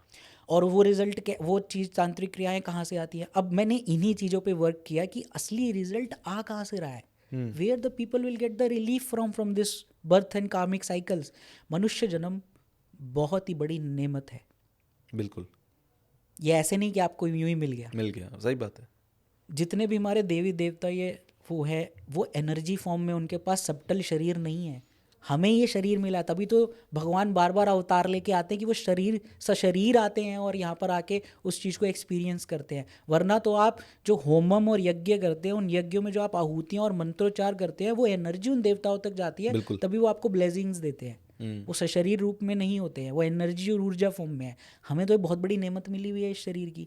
और वो रिजल्ट के वो चीज़ तांत्रिक क्रियाएं कहाँ से आती हैं? अब मैंने इन्हीं चीज़ों पे वर्क किया कि असली रिजल्ट आ कहाँ से रहा है, where the people will get the relief from this birth and karmic cycles. मनुष्य जन्म बहुत ही बड़ी नेमत है। बिल्कुल, ये ऐसे नहीं कि आपको यूं ही मिल गया, सही बात है। जितने भी हमारे देवी देवता ये वो है, वो एनर्जी फॉर्म में, उनके पास सबटल शरीर नहीं है। हमें ये शरीर मिला, तभी तो भगवान बार बार अवतार लेके आते हैं कि वो शरीर सशरीर आते हैं और यहाँ पर आके उस चीज़ को एक्सपीरियंस करते हैं। वरना तो आप जो होमम और यज्ञ करते हैं, उन यज्ञों में जो आप आहुतियाँ और मंत्रोच्चार करते हैं, वो एनर्जी उन देवताओं तक जाती है, तभी वो आपको ब्लेसिंग्स देते हैं। वो सशरीर रूप में नहीं होते हैं, वो एनर्जी और ऊर्जा फॉर्म में है। हमें तो बहुत बड़ी नेमत मिली हुई है इस शरीर की।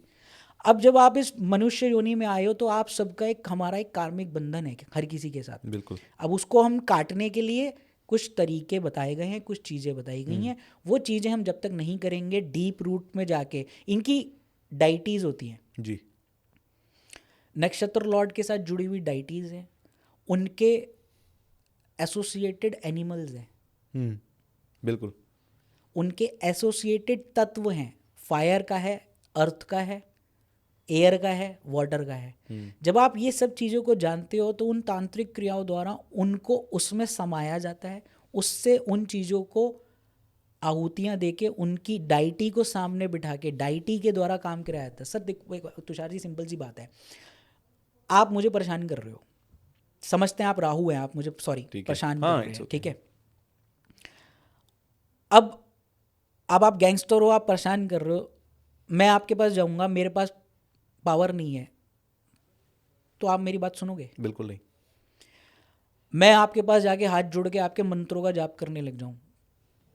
अब जब आप इस मनुष्य योनि में आए हो तो आप सबका हमारा एक कार्मिक बंधन है हर किसी के साथ। बिल्कुल। अब उसको हम काटने के लिए कुछ तरीके बताए गए हैं, कुछ चीज़ें बताई गई हैं। वो चीज़ें हम जब तक नहीं करेंगे डीप रूट में जाके, इनकी डाइटीज़ होती हैं जी, नक्षत्र लॉर्ड के साथ जुड़ी हुई डाइटीज़ हैं, उनके एसोसिएटेड एनिमल्स हैं, बिल्कुल, उनके एसोसिएटेड तत्व हैं। फायर का है, अर्थ का है, एयर का है, वाटर का है। जब आप ये सब चीज़ों को जानते हो तो उन तांत्रिक क्रियाओं द्वारा उनको उसमें समाया जाता है। उससे उन चीज़ों को आहुतियाँ देके उनकी डाइटी को सामने बिठा के डाइटी के द्वारा काम कराया जाता है। सर देखो तुषार जी, सिंपल सी बात है, आप मुझे परेशान कर रहे हो, समझते हैं आप राहु हैं, आप मुझे परेशान कर रहे हैं, ठीक है। अब आप गैंगस्टर हो, आप परेशान कर रहे हो, मैं आपके पास जाऊंगा, मेरे पास पावर नहीं है, तो आप मेरी बात सुनोगे? बिल्कुल नहीं। मैं आपके पास जाके हाथ जोड़ के आपके मंत्रों का जाप करने लग जाऊं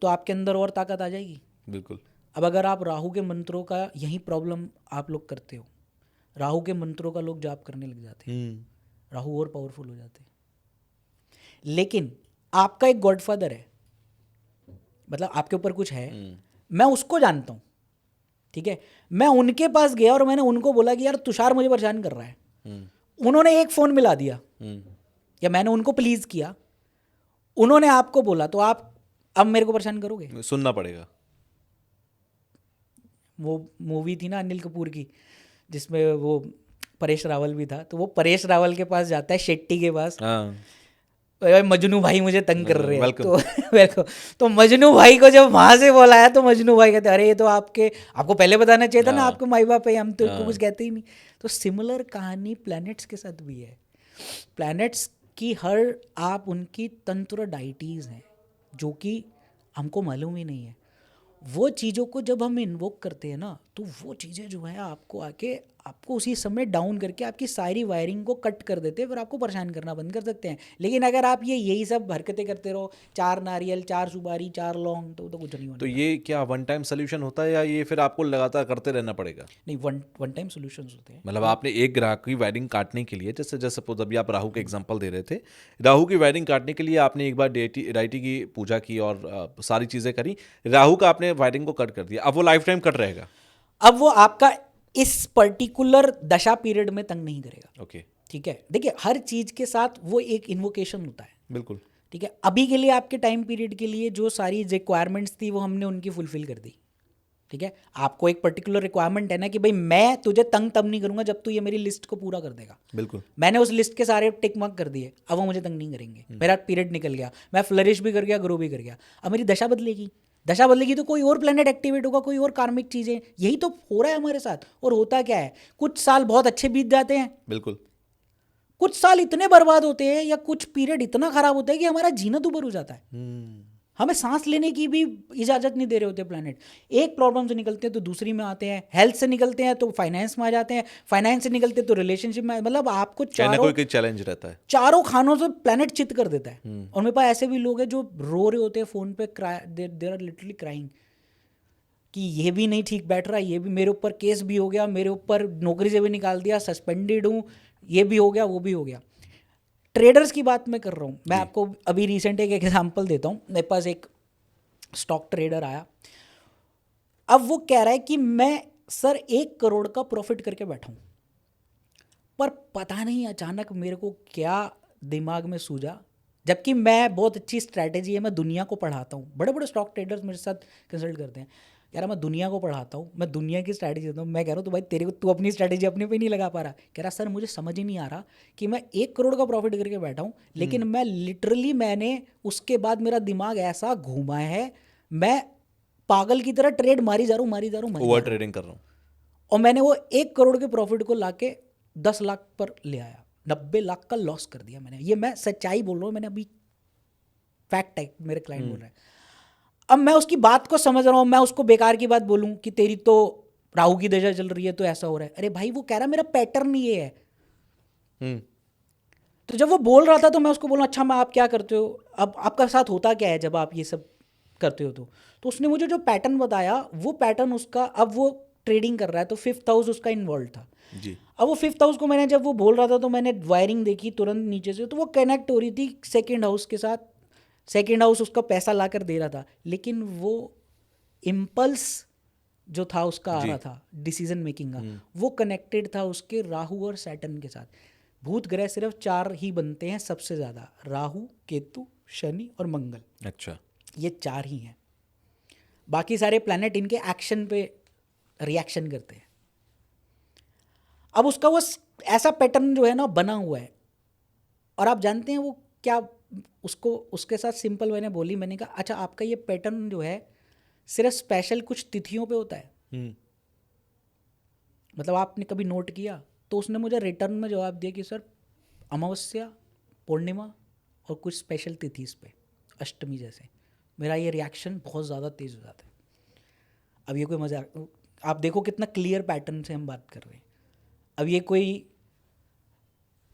तो आपके अंदर और ताकत आ जाएगी? बिल्कुल। अब अगर आप राहु के मंत्रों का, यही प्रॉब्लम आप लोग करते हो, राहु के मंत्रों का लोग जाप करने लग जाते हैं, राहु और पावरफुल हो जाते हैं। लेकिन आपका एक गॉडफादर है, मतलब आपके ऊपर कुछ है, मैं उसको जानता हूँ, ठीक है। मैं उनके पास गया और मैंने उनको बोला कि यार तुषार मुझे परेशान कर रहा है। उन्होंने एक फ़ोन मिला दिया, या मैंने उनको प्लीज़ किया, उन्होंने आपको बोला, तो आप अब मेरे को परेशान करोगे? सुनना पड़ेगा। वो मूवी थी ना अनिल कपूर की, जिसमें वो परेश रावल भी था, तो वो परेश रावल के पास जाता है, शेट्टी के पास, मजनू भाई मुझे तंग कर रहे हैं, तो वेलकम। तो मजनू भाई को जब वहां से बोला है तो मजनू भाई कहते अरे ये तो आपको पहले बताना चाहिए था ना, आपको माई बाप है, हम तो कुछ कहते ही नहीं। तो सिमिलर कहानी प्लैनेट्स के साथ भी है। प्लैनेट्स की हर आप उनकी तंत्र डाइटीज़ हैं जो कि हमको मालूम ही नहीं है। वो चीज़ों को जब हम इन्वोक करते हैं ना, तो वो चीज़ें जो है आपको आके आपको उसी समय डाउन करके आपकी सारी वायरिंग को कट कर देते हैं, फिर आपको परेशान करना बंद कर सकते हैं। लेकिन अगर आप यही सब हरकतें करते रहो, 4 नारियल, 4 सुपारी, 4 लौंग, तो कुछ नहीं होना। तो ये क्या वन टाइम सोल्यूशन होता है या ये फिर आपको लगातार करते रहना पड़ेगा? नहीं, वन टाइम सोल्यूशंस होते हैं। मतलब आपने एक ग्राहक की वायरिंग काटने के लिए, जैसे सपोज अभी आप राहु के एग्जांपल दे रहे थे, राहु की वायरिंग काटने के लिए आपने एक बार डाइटी की पूजा की और सारी चीज़ें करी, राहु का आपने वायरिंग को कट कर दिया, अब वो लाइफ टाइम कट रहेगा? अब वो आपका इस पर्टिकुलर दशा पीरियड में तंग नहीं करेगा। ओके, ठीक है। देखिए हर चीज़ के साथ वो एक इन्वोकेशन होता है। बिल्कुल, ठीक है। अभी के लिए आपके टाइम पीरियड के लिए जो सारी रिक्वायरमेंट्स थी वो हमने उनकी फुलफिल कर दी। ठीक है। आपको एक पर्टिकुलर रिक्वायरमेंट है ना कि भाई मैं तुझे तंग तब नहीं करूंगा जब तू ये मेरी लिस्ट को पूरा कर देगा। बिल्कुल, मैंने उस लिस्ट के सारे टिक मार्क कर दिए, अब वो मुझे तंग नहीं करेंगे। मेरा पीरियड निकल गया, मैं फ्लरिश भी कर गया, ग्रो भी कर गया। अब मेरी दशा बदलेगी, दशा बदलेगी तो कोई और प्लेनेट एक्टिवेट होगा, कोई और कार्मिक चीज़ें। यही तो हो रहा है हमारे साथ। और होता क्या है, कुछ साल बहुत अच्छे बीत जाते हैं, बिल्कुल, कुछ साल इतने बर्बाद होते हैं या कुछ पीरियड इतना खराब होता है कि हमारा जीना दुभर हो जाता है। हमें सांस लेने की भी इजाजत नहीं दे रहे होते प्लेनेट। एक प्रॉब्लम से निकलते हैं तो दूसरी में आते हैं, हेल्थ से निकलते हैं तो फाइनेंस में आ जाते हैं, फाइनेंस से निकलते हैं तो रिलेशनशिप में, मतलब आपको कोई चैलेंज रहता है, चारों खानों से प्लेनेट चित कर देता है। और मेरे पास ऐसे भी लोग हैं जो रो रहे होते हैं फोन पे, देर आर लिटरली क्राइंग कि ये भी नहीं ठीक बैठ रहा, ये भी मेरे ऊपर केस भी हो गया, मेरे ऊपर नौकरी से भी निकाल दिया, सस्पेंडेड हूँ, ये भी हो गया, वो भी हो गया। ट्रेडर्स की बात मैं कर रहा हूँ। मैं आपको अभी रिसेंट एक एग्जांपल देता हूँ। मेरे पास एक स्टॉक ट्रेडर आया, अब वो कह रहा है कि मैं सर 1 करोड़ का प्रॉफिट करके बैठा हूँ, पर पता नहीं अचानक मेरे को क्या दिमाग में सूझा, जबकि मैं बहुत अच्छी स्ट्रैटेजी है, मैं दुनिया को पढ़ाता हूँ, बड़े बड़े स्टॉक ट्रेडर्स मेरे साथ कंसल्ट करते हैं, यार मैं दुनिया को पढ़ाता हूँ, मैं दुनिया की स्ट्रैटेजी देता हूँ। मैं कह रहा हूँ तो भाई तेरे को तू अपनी स्ट्रैटेजी अपने पे नहीं लगा पा रहा। कह रहा सर मुझे समझ ही नहीं आ रहा कि मैं 1 करोड़ का प्रॉफिट करके बैठा हूँ, लेकिन मैं लिटरली मैंने उसके बाद मेरा दिमाग ऐसा घूमा है, मैं पागल की तरह ट्रेड मारी जा रहा हूँ, ओवर ट्रेडिंग कर रहा हूँ, और मैंने वो 1 करोड़ के प्रॉफिट को लाके 10 लाख पर ले आया, 90 लाख का लॉस कर दिया मैंने। ये मैं सच्चाई बोल रहा हूँ, मैंने अभी फैक्ट है, मेरे क्लाइंट बोल रहे हैं। अब मैं उसकी बात को समझ रहा हूँ, मैं उसको बेकार की बात बोलूँ कि तेरी तो राहु की दशा चल रही है तो ऐसा हो रहा है। अरे भाई वो कह रहा मेरा पैटर्न ये है। तो जब वो बोल रहा था तो मैं उसको बोला अच्छा मैं आप क्या करते हो, अब आपका साथ होता क्या है जब आप ये सब करते हो? तो उसने मुझे जो पैटर्न बताया वो पैटर्न उसका, अब वो ट्रेडिंग कर रहा है तो 5th हाउस उसका इन्वॉल्व था जी। अब वो 5th हाउस को मैंने जब वो बोल रहा था तो मैंने वायरिंग देखी तुरंत नीचे से, तो वो कनेक्ट हो रही थी 2nd हाउस के साथ। 2nd हाउस उसका पैसा ला कर दे रहा था, लेकिन वो इम्पल्स जो था उसका आ रहा था डिसीजन मेकिंग का, वो कनेक्टेड था उसके राहु और सैटर्न के साथ। भूत ग्रह सिर्फ 4 ही बनते हैं सबसे ज़्यादा, राहु, केतु, शनि और मंगल। अच्छा, ये 4 ही हैं, बाकी सारे प्लैनेट इनके एक्शन पे रिएक्शन करते हैं। अब उसका वो ऐसा पैटर्न जो है ना बना हुआ है, और आप जानते हैं वो क्या, उसको उसके साथ सिंपल मैंने बोली, मैंने कहा अच्छा आपका ये पैटर्न जो है सिर्फ स्पेशल कुछ तिथियों पे होता है, मतलब आपने कभी नोट किया? तो उसने मुझे रिटर्न में जवाब दिया कि सर अमावस्या, पूर्णिमा और कुछ स्पेशल तिथिस पे, अष्टमी जैसे। मेरा ये रिएक्शन बहुत ज़्यादा तेज़ हो जाता है। अब ये कोई मजाक, आप देखो कितना क्लियर पैटर्न से हम बात कर रहे हैं। अब ये कोई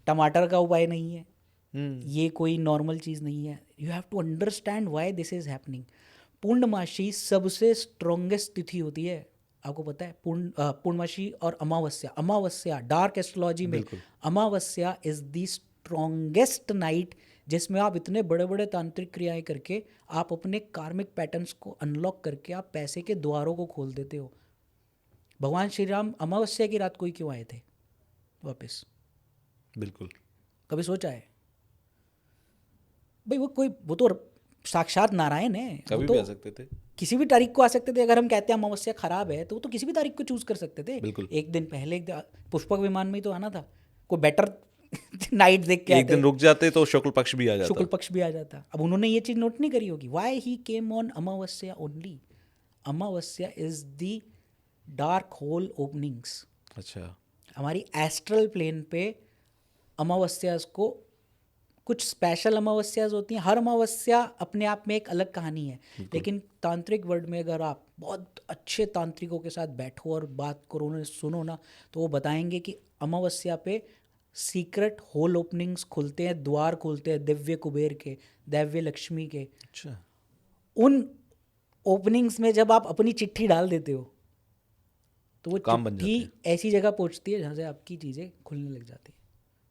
टमाटर का उपाय नहीं है, ये कोई नॉर्मल चीज़ नहीं है। You have to understand why this is happening. पूर्णमासी सबसे स्ट्रॉन्गेस्ट तिथि होती है, आपको पता है? पूर्णमासी और अमावस्या डार्क एस्ट्रोलॉजी में अमावस्या इज द स्ट्रॉन्गेस्ट नाइट, जिसमें आप इतने बड़े बड़े तांत्रिक क्रियाएं करके आप अपने कार्मिक पैटर्न्स को अनलॉक करके आप पैसे के द्वारों को खोल देते हो। भगवान श्री राम अमावस्या की रात को ही क्यों आए थे वापस? बिल्कुल, कभी सोचा है भाई? वो तो साक्षात नारायण है, कभी तो भी आ सकते थे, किसी भी तारीख को आ सकते थे। अगर हम कहते हैं अमावस्या खराब है तो वो तो किसी भी तारीख को चूज कर सकते थे। बिल्कुल। एक दिन पहले, एक दिन पुष्पक विमान में ही तो आना था, कोई बेटर नाइट देख के एक दिन रुक जाते तो शुक्ल पक्ष भी आ जाता। शुक्ल पक्ष भी आ जाता। अब उन्होंने ये चीज़ नोट नहीं करी होगी, why he came on Amavasya only. Amavasya is the dark hole openings. अच्छा, हमारी एस्ट्रल प्लेन पे अमावस्याज को कुछ स्पेशल अमावस्याज होती हैं। हर अमावस्या अपने आप में एक अलग कहानी है, लेकिन तांत्रिक वर्ल्ड में अगर आप बहुत अच्छे तांत्रिकों के साथ बैठो और बात करो, उन्हें सुनो ना, तो वो बताएंगे कि अमावस्या पे सीक्रेट होल ओपनिंग्स खुलते हैं, द्वार खुलते हैं दिव्य कुबेर के, दिव्य लक्ष्मी के। अच्छा, उन ओपनिंग्स में जब आप अपनी चिट्ठी डाल देते हो तो वो काम बन जाते चिट्ठी ऐसी जगह पहुंचती है जहाँ से आपकी चीज़ें खुलने लग जाती है।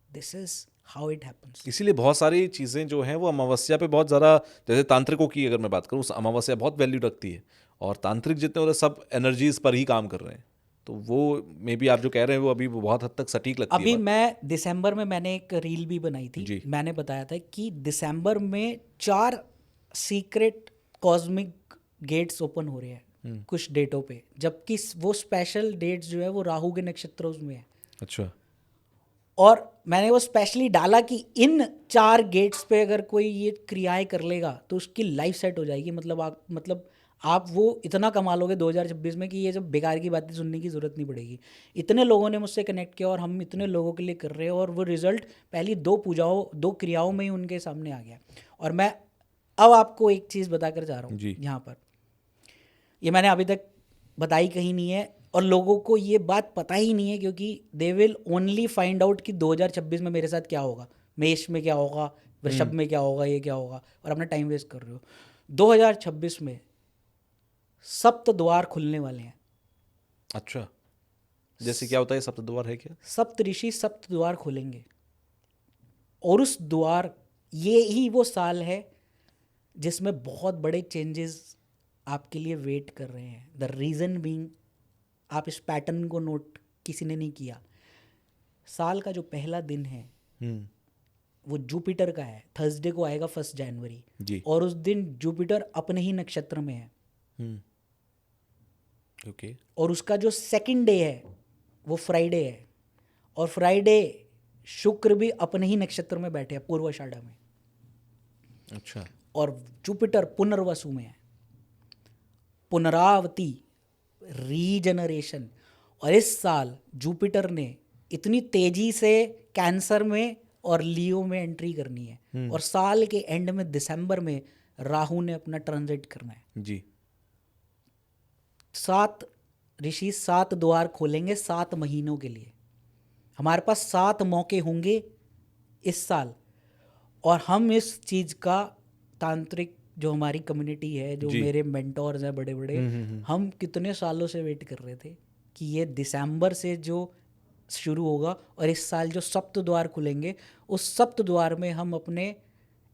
This is how it happens. इसीलिए बहुत सारी चीज़ें जो हैं वो अमावस्या पे बहुत ज़्यादा, जैसे तांत्रिकों की अगर मैं बात करूँ, अमावस्या बहुत वैल्यू रखती है, और तांत्रिक जितने हो रहे सब एनर्जीज पर ही काम कर रहे हैं, तो वो मे बी आप जो कह रहे हैं वो अभी बहुत हद तक सटीक लगती है। अभी मैं दिसंबर में मैंने एक रील भी बनाई थी जी। मैंने बताया था कि दिसंबर में 4 सीक्रेट कॉस्मिक गेट्स ओपन हो रहे हैं कुछ डेटों पे, जबकि वो स्पेशल डेट्स जो है वो राहु के नक्षत्रों में है। अच्छा, और मैंने वो स्पेशली डाला कि इन 4 गेट्स पे अगर कोई ये क्रियाएं कर लेगा तो उसकी लाइफ सेट हो जाएगी। मतलब आप वो इतना कमा लोगे 2026 में कि ये जब बेकार की बातें सुनने की ज़रूरत नहीं पड़ेगी। इतने लोगों ने मुझसे कनेक्ट किया और हम इतने लोगों के लिए कर रहे हैं, और वो रिजल्ट पहली 2 क्रियाओं में ही उनके सामने आ गया। और मैं अब आपको एक चीज़ बताकर जा रहा हूँ जी। यहाँ पर, ये मैंने अभी तक बताई कहीं नहीं है और लोगों को ये बात पता ही नहीं है, क्योंकि they will only find out कि 2026 में मेरे साथ क्या होगा, मेष में क्या होगा, वृषभ में क्या होगा, ये क्या होगा, और अपना टाइम वेस्ट कर रहे हो। 2026 में सप्त द्वार खुलने वाले हैं। अच्छा, जैसे क्या होता है सप्त द्वार है क्या? सप्त ऋषि सप्त द्वार खोलेंगे, और उस द्वार, ये ही वो साल है जिसमें बहुत बड़े चेंजेस आपके लिए वेट कर रहे हैं। द रीज़न बीइंग, आप इस पैटर्न को नोट किसी ने नहीं किया, साल का जो पहला दिन है वो जुपिटर का है। थर्सडे को आएगा 1 जनवरी जी। और उस दिन जुपिटर अपने ही नक्षत्र में है। ओके। और उसका जो सेकंड डे है वो फ्राइडे है, और फ्राइडे शुक्र भी अपने ही नक्षत्र में बैठे हैं, पूर्वाषाढ़ा में। अच्छा। और जुपिटर पुनर्वसु में है, पुनरावृत्ति, रीजनरेशन। और इस साल जुपिटर ने इतनी तेजी से कैंसर में और लियो में एंट्री करनी है, और साल के एंड में दिसंबर में राहु ने अपना ट्रांजिट करना है। जी। 7 ऋषि 7 द्वार खोलेंगे 7 महीनों के लिए। हमारे पास 7 मौके होंगे इस साल, और हम इस चीज़ का तांत्रिक, जो हमारी कम्युनिटी है, जो मेरे मेंटोर्स हैं बड़े बड़े, हम कितने सालों से वेट कर रहे थे कि ये दिसंबर से जो शुरू होगा, और इस साल जो सप्त द्वार खुलेंगे, उस सप्त द्वार में हम अपने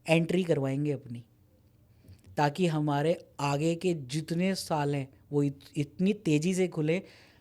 एंट्री करवाएंगे अपनी, ताकि हमारे आगे के जितने साल हैं वो इतनी तेज़ी से खुले,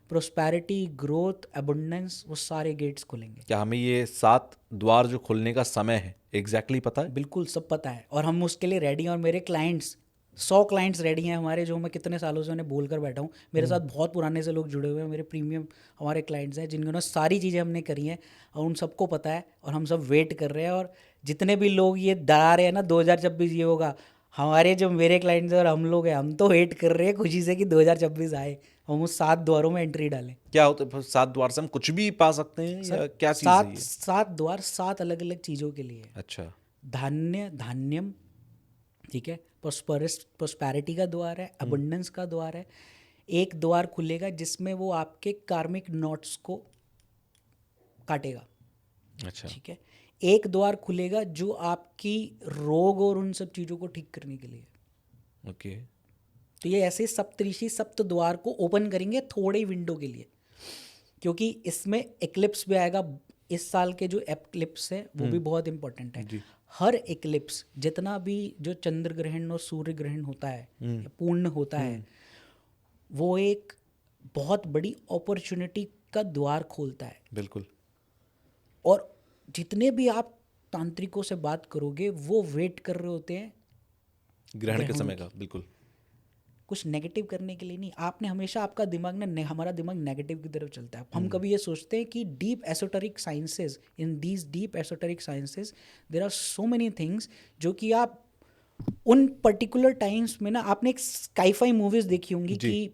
प्रोस्पैरिटी, ग्रोथ, अबंडेंस, वो सारे गेट्स खुलेंगे। क्या हमें ये 7 द्वार जो खुलने का समय है एग्जैक्टली पता है? बिल्कुल सब पता है, और हम उसके लिए रेडी हैं। और मेरे क्लाइंट्स 100 क्लाइंट्स रेडी हैं हमारे, जो मैं कितने सालों से उन्हें बोल कर बैठा हूँ। मेरे साथ बहुत पुराने से लोग जुड़े हुए हैं, मेरे प्रीमियम हमारे क्लाइंट्स हैं, जिन्होंने सारी चीज़ें हमने करी हैं, और उन सबको पता है, और हम सब वेट कर रहे हैं। और जितने भी लोग ये डरा रहे हैं ना 2026 ये होगा, हमारे जो मेरे क्लाइंट्स हैं और हम लोग हैं, हम तो वेट कर रहे हैं खुशी से कि 2026 आए, हम उस 7 द्वारों में एंट्री डालें। क्या होता है 7 द्वार से हम कुछ भी पा सकते हैं या क्या चीज़ है ये? 7 द्वार 7 अलग अलग चीज़ों के लिए। अच्छा। धान्यम, ठीक है, प्रोस्पैरिटी का द्वार है, अबंडेंस का द्वार है। एक द्वार खुलेगा जिसमें वो आपके कार्मिक नॉट्स को काटेगा। अच्छा। ठीक है। एक द्वार खुलेगा जो आपकी रोग और उन सब चीज़ों को ठीक करने के लिए। ओके। तो ये ऐसे सप्तऋषि सप्त द्वार को ओपन करेंगे थोड़े विंडो के लिए, क्योंकि इसमें एक्लिप्स भी आएगा। इस साल के जो एक्लिप्स है वो भी बहुत इंपॉर्टेंट है। हर एक्लिप्स, जितना भी जो चंद्र ग्रहण और सूर्य ग्रहण होता है, पूर्ण होता है, वो एक बहुत बड़ी अपॉर्चुनिटी का द्वार खोलता है। बिल्कुल। और जितने भी आप तांत्रिकों से बात करोगे वो वेट कर रहे होते हैं ग्रहण के समय का। बिल्कुल। कुछ नेगेटिव करने के लिए नहीं। आपने हमेशा, आपका दिमाग ना, हमारा दिमाग नेगेटिव की तरफ चलता है। हम कभी ये सोचते हैं कि deep esoteric sciences, in these deep esoteric sciences there are so many things, जो कि आप उन पर्टिकुलर टाइम्स में ना, आपने एक स्काईफाई मूवीज देखी होंगी कि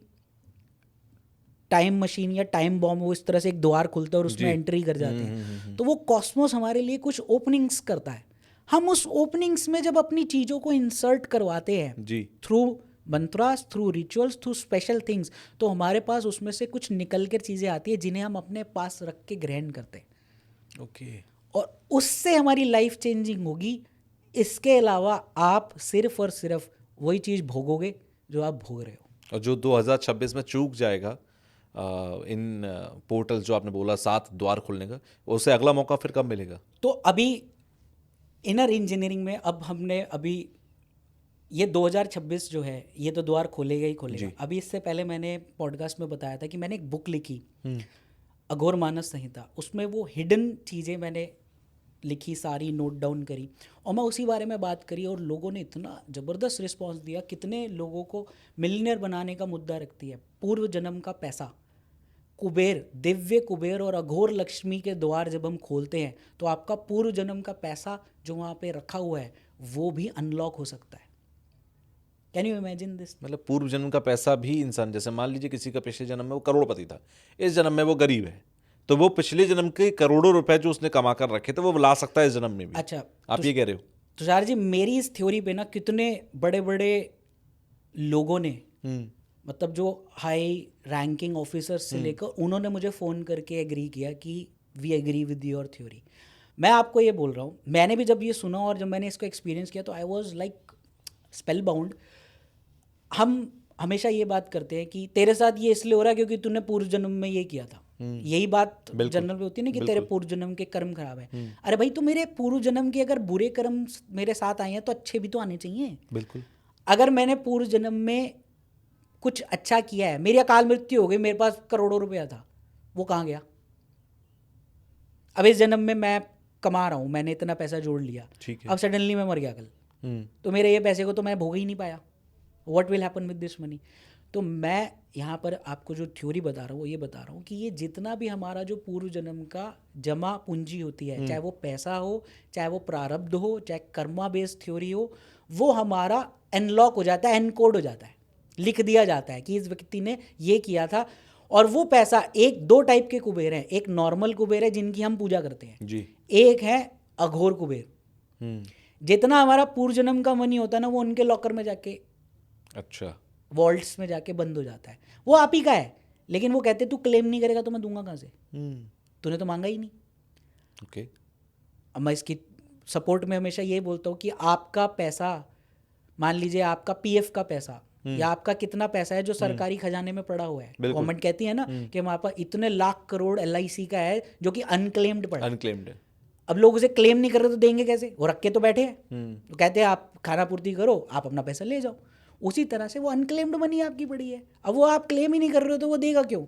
टाइम मशीन या टाइम बॉम्ब, वो इस तरह से एक द्वार खुलता है और उसमें एंट्री कर जाते हैं। तो वो कॉस्मोस हमारे लिए कुछ ओपनिंग्स करता है। हम उस ओपनिंग्स में जब अपनी चीज़ों को इंसर्ट करवाते हैं through mantras, through rituals, through special things, तो हमारे पास उसमें से कुछ निकल कर चीज़ें आती है जिन्हें हम अपने पास रख के ग्रहण करते हैं। ओके। और उससे हमारी लाइफ चेंजिंग होगी। इसके अलावा आप सिर्फ और सिर्फ वही चीज़ भोगोगे जो आप भोग रहे हो। और जो 2026 में चूक जाएगा इन पोर्टल जो आपने बोला 7 द्वार खुलने का, उसे अगला मौका फिर कब मिलेगा? तो अभी इनर इंजीनियरिंग में अब हमने अभी ये 2026 जो है ये तो द्वार खोलेगा ही खोलेगा। अभी इससे पहले मैंने पॉडकास्ट में बताया था कि मैंने एक बुक लिखी, अघोर मानस संहिता। उसमें वो हिडन चीज़ें मैंने लिखी, सारी नोट डाउन करी, और मैं उसी बारे में बात करी, और लोगों ने इतना ज़बरदस्त रिस्पॉन्स दिया। कितने लोगों को मिलियनेयर बनाने का मुद्दा रखती है पूर्व जन्म का पैसा। कुबेर, दिव्य कुबेर और अघोर लक्ष्मी के द्वार जब हम खोलते हैं तो आपका पूर्व जन्म का पैसा जो वहाँ पे रखा हुआ है वो भी अनलॉक हो सकता है। Can you imagine this? मतलब पूर्व जन्म का पैसा भी इंसान, जैसे मान लीजिए किसी का पिछले जन्म में वो करोड़पति था, इस जन्म में वो गरीब है, तो वो पिछले जन्म के करोड़ों रुपए जो उसने कमा कर रखे थे वो ला सकता है इस जन्म में भी। अच्छा, आप ये कह रहे हो? तुषार जी, मेरी इस थ्योरी पे ना कितने बड़े बड़े लोगों ने, मतलब जो हाई रैंकिंग ऑफिसर्स से लेकर, उन्होंने मुझे फ़ोन करके एग्री किया कि we agree with your theory. मैं आपको ये बोल रहा हूँ, मैंने भी जब ये सुना और जब मैंने इसको एक्सपीरियंस किया तो I was like spell bound. हम हमेशा ये बात करते हैं कि तेरे साथ ये इसलिए हो रहा है क्योंकि तूने पूर्व जन्म में ये किया था। यही बात जनरल पे होती है ना कि तेरे पूर्व जन्म के कर्म खराब है। अरे भाई, तो मेरे पूर्व जन्म के अगर बुरे कर्म मेरे साथ आए हैं तो अच्छे भी तो आने चाहिए। बिल्कुल। अगर मैंने पूर्व जन्म में कुछ अच्छा किया है, मेरी अकाल मृत्यु हो गई, मेरे पास करोड़ों रुपया था, वो कहाँ गया? अब इस जन्म में मैं कमा रहा हूँ, मैंने इतना पैसा जोड़ लिया, ठीक है। अब सडनली मैं मर गया कल, तो मेरे ये पैसे को तो मैं भोग ही नहीं पाया। What will happen with this money? तो मैं यहाँ पर आपको जो थ्योरी बता रहा हूँ वो ये बता रहा हूँ कि ये जितना भी हमारा जो पूर्व जन्म का जमा पूंजी होती है, चाहे वो पैसा हो, चाहे वो प्रारब्ध हो, चाहे कर्मा बेस्ड थ्योरी हो, वो हमारा अनलॉक हो जाता है, एनकोड हो जाता है, लिख दिया जाता है कि इस व्यक्ति ने ये किया था। और वो पैसा, एक दो टाइप के कुबेर हैं, एक नॉर्मल कुबेर है जिनकी हम पूजा करते हैं जी, एक है अघोर कुबेर। जितना हमारा पूर्व जन्म का मनी होता है ना, वो उनके लॉकर में जाके, अच्छा, वॉल्ट्स में जाके बंद हो जाता है। वो आप ही का है, लेकिन वो कहते तू क्लेम नहीं करेगा तो मैं दूंगा कहाँ से? तूने तो मांगा ही नहीं। ओके। अब मैं इसकी सपोर्ट में हमेशा ये बोलता हूँ कि आपका पैसा, मान लीजिए आपका पीएफ का पैसा या आपका कितना पैसा है जो सरकारी खजाने में पड़ा हुआ है, गवर्नमेंट कहती है ना कि हमारे पास इतने लाख करोड़ एलआईसी का है जो कि अनक्लेम्ड पड़ा है। अनक्लेम्ड है। अब लोग उसे क्लेम नहीं कर रहे तो देंगे कैसे? वो रख के तो बैठे हैं। तो कहते हैं आप खाना पूर्ति करो, आप अपना पैसा ले जाओ। उसी तरह से वो अनक्लेम्ड मनी आपकी पड़ी है, अब वो आप क्लेम ही नहीं कर रहे हो तो वो देगा क्यों?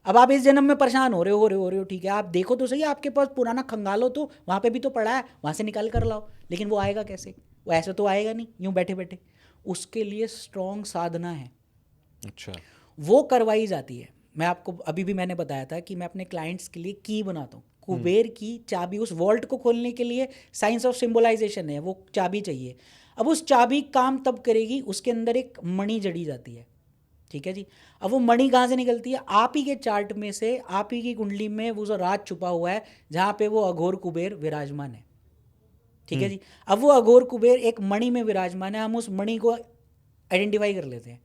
अब आप इस जन्म में परेशान हो रहे हो, ठीक है, आप देखो तो सही, आपके पास पुराना खंगालो तो वहाँ पे भी तो पड़ा है, वहाँ से निकाल कर लाओ। लेकिन वो आएगा कैसे? वो ऐसे तो आएगा नहीं यूँ बैठे बैठे। उसके लिए स्ट्रॉन्ग साधना है। अच्छा। वो करवाई जाती है। मैं आपको अभी भी मैंने बताया था कि मैं अपने क्लाइंट्स के लिए की बनाता हूँ, कुबेर की चाबी। उस वॉल्ट को खोलने के लिए साइंस ऑफ सिंबलाइजेशन है, वो चाबी चाहिए। अब उस चाबी काम तब करेगी, उसके अंदर एक मणि जड़ी जाती है, ठीक है जी। अब वो मणि कहाँ से निकलती है? आप ही के चार्ट में से, आप ही की कुंडली में वो जो राज छुपा हुआ है जहाँ पे वो अघोर कुबेर विराजमान है, ठीक है जी। अब वो अघोर कुबेर एक मणि में विराजमान है, हम उस मणि को आइडेंटिफाई कर लेते हैं,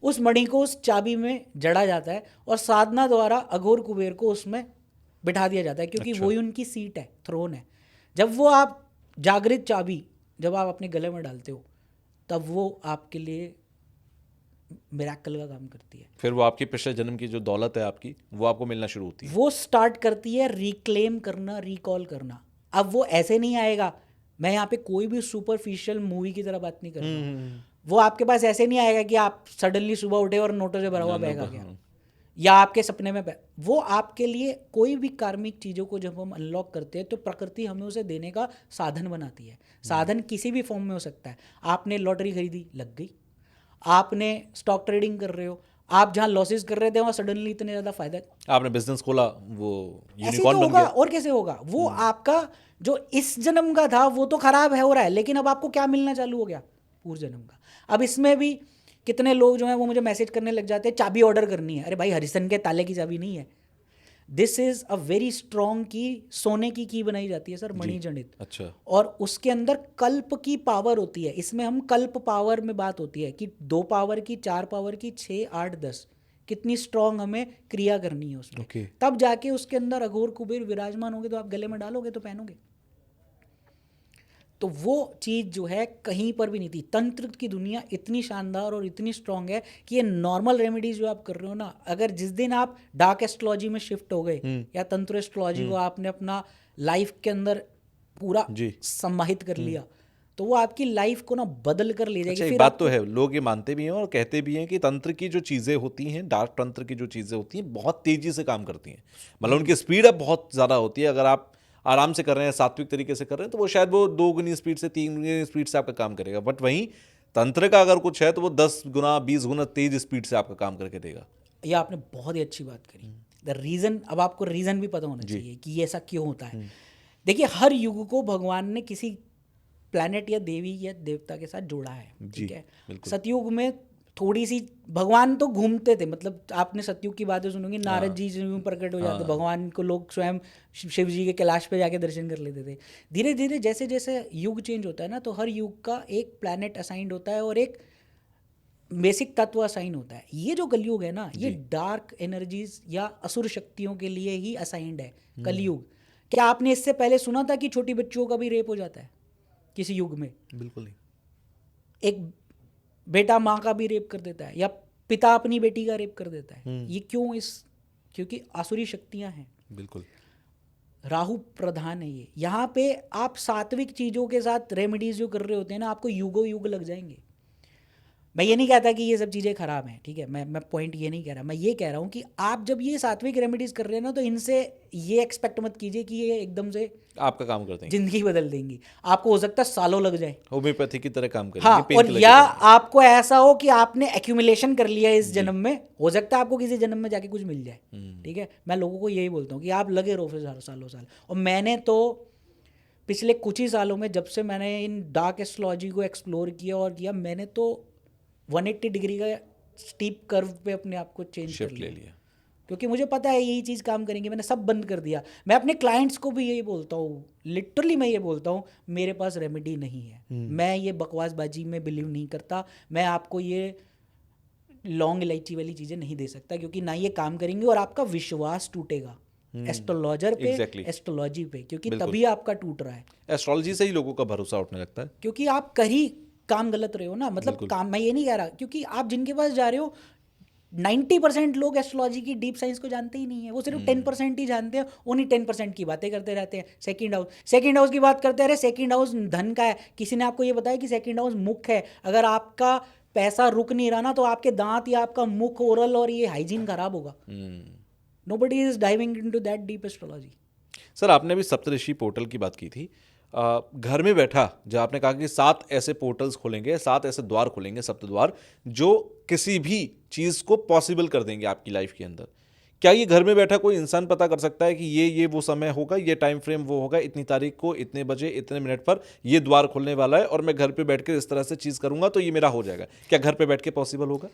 उस मणि को उस चाबी में जड़ा जाता है और साधना द्वारा अघोर कुबेर को उसमें बिठा दिया जाता है, क्योंकि वही उनकी सीट है, थ्रोन है। जब वो आप जागृत चाबी जब आप अपने गले में डालते हो तब वो आपके लिए मिरेकल का काम करती है। फिर वो आपकी पिछले जन्म की जो दौलत है आपकी, वो आपको मिलना शुरू होती है। वो स्टार्ट करती है रिक्लेम करना, रिकॉल करना। अब वो ऐसे नहीं आएगा, मैं यहाँ पे कोई भी सुपरफिशियल मूवी की तरह बात नहीं कर रहा हूँ। वो आपके पास ऐसे नहीं आएगा कि आप सडनली सुबह उठे और नोटों से भरा हुआ बैग आ गया, या आपके सपने में वो आपके लिए कोई भी कार्मिक चीज़ों को जब हम अनलॉक करते हैं तो प्रकृति हमें उसे देने का साधन बनाती है। साधन किसी भी फॉर्म में हो सकता है। आपने लॉटरी खरीदी, लग गई। आपने स्टॉक ट्रेडिंग कर रहे हो, आप जहाँ लॉसेस कर रहे थे वहाँ सडनली इतने ज़्यादा फायदा, आपने बिजनेस खोला, वो यूनिकॉर्न बन गया। और कैसे होगा? वो आपका जो इस जन्म का था वो तो खराब है, हो रहा है, लेकिन अब आपको क्या मिलना चालू हो गया? पूर्व जन्म का। अब इसमें भी कितने लोग जो हैं वो मुझे मैसेज करने लग जाते हैं, चाबी ऑर्डर करनी है। अरे भाई, हरिसन के ताले की चाबी नहीं है, this is a very strong की, सोने की बनाई जाती है सर, मणिजनित। अच्छा। और उसके अंदर कल्प की पावर होती है। इसमें हम कल्प पावर में बात होती है कि 2 पावर की, 4 पावर की, 6, 8, 10 कितनी स्ट्रॉन्ग हमें क्रिया करनी है उसमें। तब जाके उसके अंदर अघोर कुबेर विराजमान होंगे तो आप गले में डालोगे तो पहनोगे। तो वो चीज़ जो है कहीं पर भी नहीं थी। तंत्र की दुनिया इतनी शानदार और इतनी स्ट्रांग है कि ये नॉर्मल रेमेडीज जो आप कर रहे हो ना, अगर जिस दिन आप डार्क एस्ट्रोलॉजी में शिफ्ट हो गए या तंत्र एस्ट्रोलॉजी को आपने अपना लाइफ के अंदर पूरा सम्माहित कर लिया, तो वो आपकी लाइफ को ना बदल कर ले जाएगी। अच्छा, एक बात तो है, लोग ये मानते भी हैं और कहते भी हैं कि तंत्र की जो चीज़ें होती हैं, डार्क तंत्र की जो चीज़ें होती हैं, बहुत तेज़ी से काम करती हैं। मतलब उनकी स्पीड अब बहुत ज़्यादा होती है। अगर आप आराम से कर रहे हैं, सात्विक तरीके से कर रहे हैं, तो वो शायद वो 2 गुनी स्पीड से, 3 गुनी स्पीड से आपका काम करेगा। बट वहीं तंत्र का अगर कुछ है तो वो 10 गुना, 20 गुना तेज स्पीड से आपका काम करके देगा। ये आपने बहुत ही अच्छी बात करी। द रीज़न, अब आपको रीज़न भी पता होना चाहिए कि ये ऐसा क्यों होता है। देखिए, हर युग को भगवान ने किसी प्लैनेट या देवी या देवता के साथ जोड़ा है, जी, ठीक है। बिल्कुल। सतयुग में थोड़ी सी भगवान तो घूमते थे, मतलब आपने सतयुग की बातें सुनोगे, नारद जी यूं प्रकट हो जाते, भगवान को लोग स्वयं शिव जी के कैलाश पे जाके दर्शन कर लेते थे। धीरे धीरे जैसे जैसे युग चेंज होता है ना, तो हर युग का एक प्लैनेट असाइंड होता है और एक बेसिक तत्व असाइन होता है। ये जो कलयुग है ना, ये डार्क एनर्जीज या असुर शक्तियों के लिए ही असाइंड है कलयुग। क्या आपने इससे पहले सुना था कि छोटी बच्चियों का भी रेप हो जाता है किसी युग में? बिल्कुल नहीं। एक बेटा माँ का भी रेप कर देता है, या पिता अपनी बेटी का रेप कर देता है। ये क्यों? क्योंकि आसुरी शक्तियां हैं, बिल्कुल। राहु प्रधान है ये। यहाँ पे आप सात्विक चीज़ों के साथ रेमेडीज जो कर रहे होते हैं ना, आपको युगों युग लग जाएंगे। मैं ये नहीं कहता कि ये सब चीज़ें खराब हैं, ठीक है, मैं पॉइंट ये नहीं कह रहा। मैं ये कह रहा हूँ कि आप जब ये सात्विक रेमेडीज कर रहे हैं ना, तो इनसे ये एक्सपेक्ट मत कीजिए कि ये एकदम से आपका काम करते हैं, जिंदगी बदल देंगी। आपको हो सकता है सालों लग जाए, होम्योपैथी की तरह काम करेंगे, हाँ, पेन और किलर की या तरह। आपको ऐसा हो कि आपने एक्यूमुलेशन कर लिया इस जन्म में, हो सकता है आपको किसी जन्म में जाके कुछ मिल जाए, ठीक है। मैं लोगों को यही बोलता हूँ कि आप लगे रहो फिर सालों साल। और मैंने तो पिछले कुछ ही सालों में, जब से मैंने इन डार्क एस्ट्रोलॉजी को एक्सप्लोर किया और किया, मैंने तो 180 डिग्री का स्टीप कर्व पे अपने आप को चेंज कर शिफ्ट ले लिया। क्योंकि मुझे पता है यही चीज़ काम करेंगी। मैंने सब बंद कर दिया। मैं अपने क्लाइंट्स को भी यही बोलता हूँ, लिटरली मैं ये बोलता हूँ, मेरे पास रेमेडी नहीं है। मैं ये बकवासबाजी में बिलीव नहीं करता। मैं आपको ये लौंग इलायची वाली चीज़ें नहीं दे सकता, क्योंकि ना ये काम करेंगी और आपका विश्वास टूटेगा एस्ट्रोलॉजर पे, एस्ट्रोलॉजी पे, क्योंकि तभी आपका टूट रहा है। एस्ट्रोलॉजी से ही लोगों का भरोसा उठने लगता है, क्योंकि आप कहीं काम गलत रहे हो ना, मतलब काम, मैं ये नहीं कह रहा, क्योंकि आप जिनके पास जा रहे हो 90% लोग एस्ट्रोलॉजी की डीप साइंस को जानते ही नहीं है। वो सिर्फ 10% ही जानते हैं। उन्हीं 10% की बातें करते रहते हैं। सेकंड हाउस की बात करते रहे। सेकंड हाउस धन का है। किसी ने आपको ये बताया कि सेकंड हाउस मुख है। अगर आपका पैसा रुक नहीं रहा ना, तो आपके दांत या आपका मुख, ओरल और ये हाइजीन खराब होगा। Nobody is diving into that deep astrology. Sir आपने अभी सप्तऋषि पोर्टल की बात की थी। घर में बैठा, जब आपने कहा कि 7 ऐसे पोर्टल्स खोलेंगे, 7 ऐसे द्वार खोलेंगे, सप्त द्वार, जो किसी भी चीज़ को पॉसिबल कर देंगे आपकी लाइफ के अंदर, क्या ये घर में बैठा कोई इंसान पता कर सकता है कि ये वो समय होगा, ये टाइम फ्रेम वो होगा, इतनी तारीख को इतने बजे इतने मिनट पर ये द्वार खुलने वाला है, और मैं घर पे बैठ कर इस तरह से चीज़ करूंगा तो ये मेरा हो जाएगा? क्या घर पे बैठ के पॉसिबल होगा?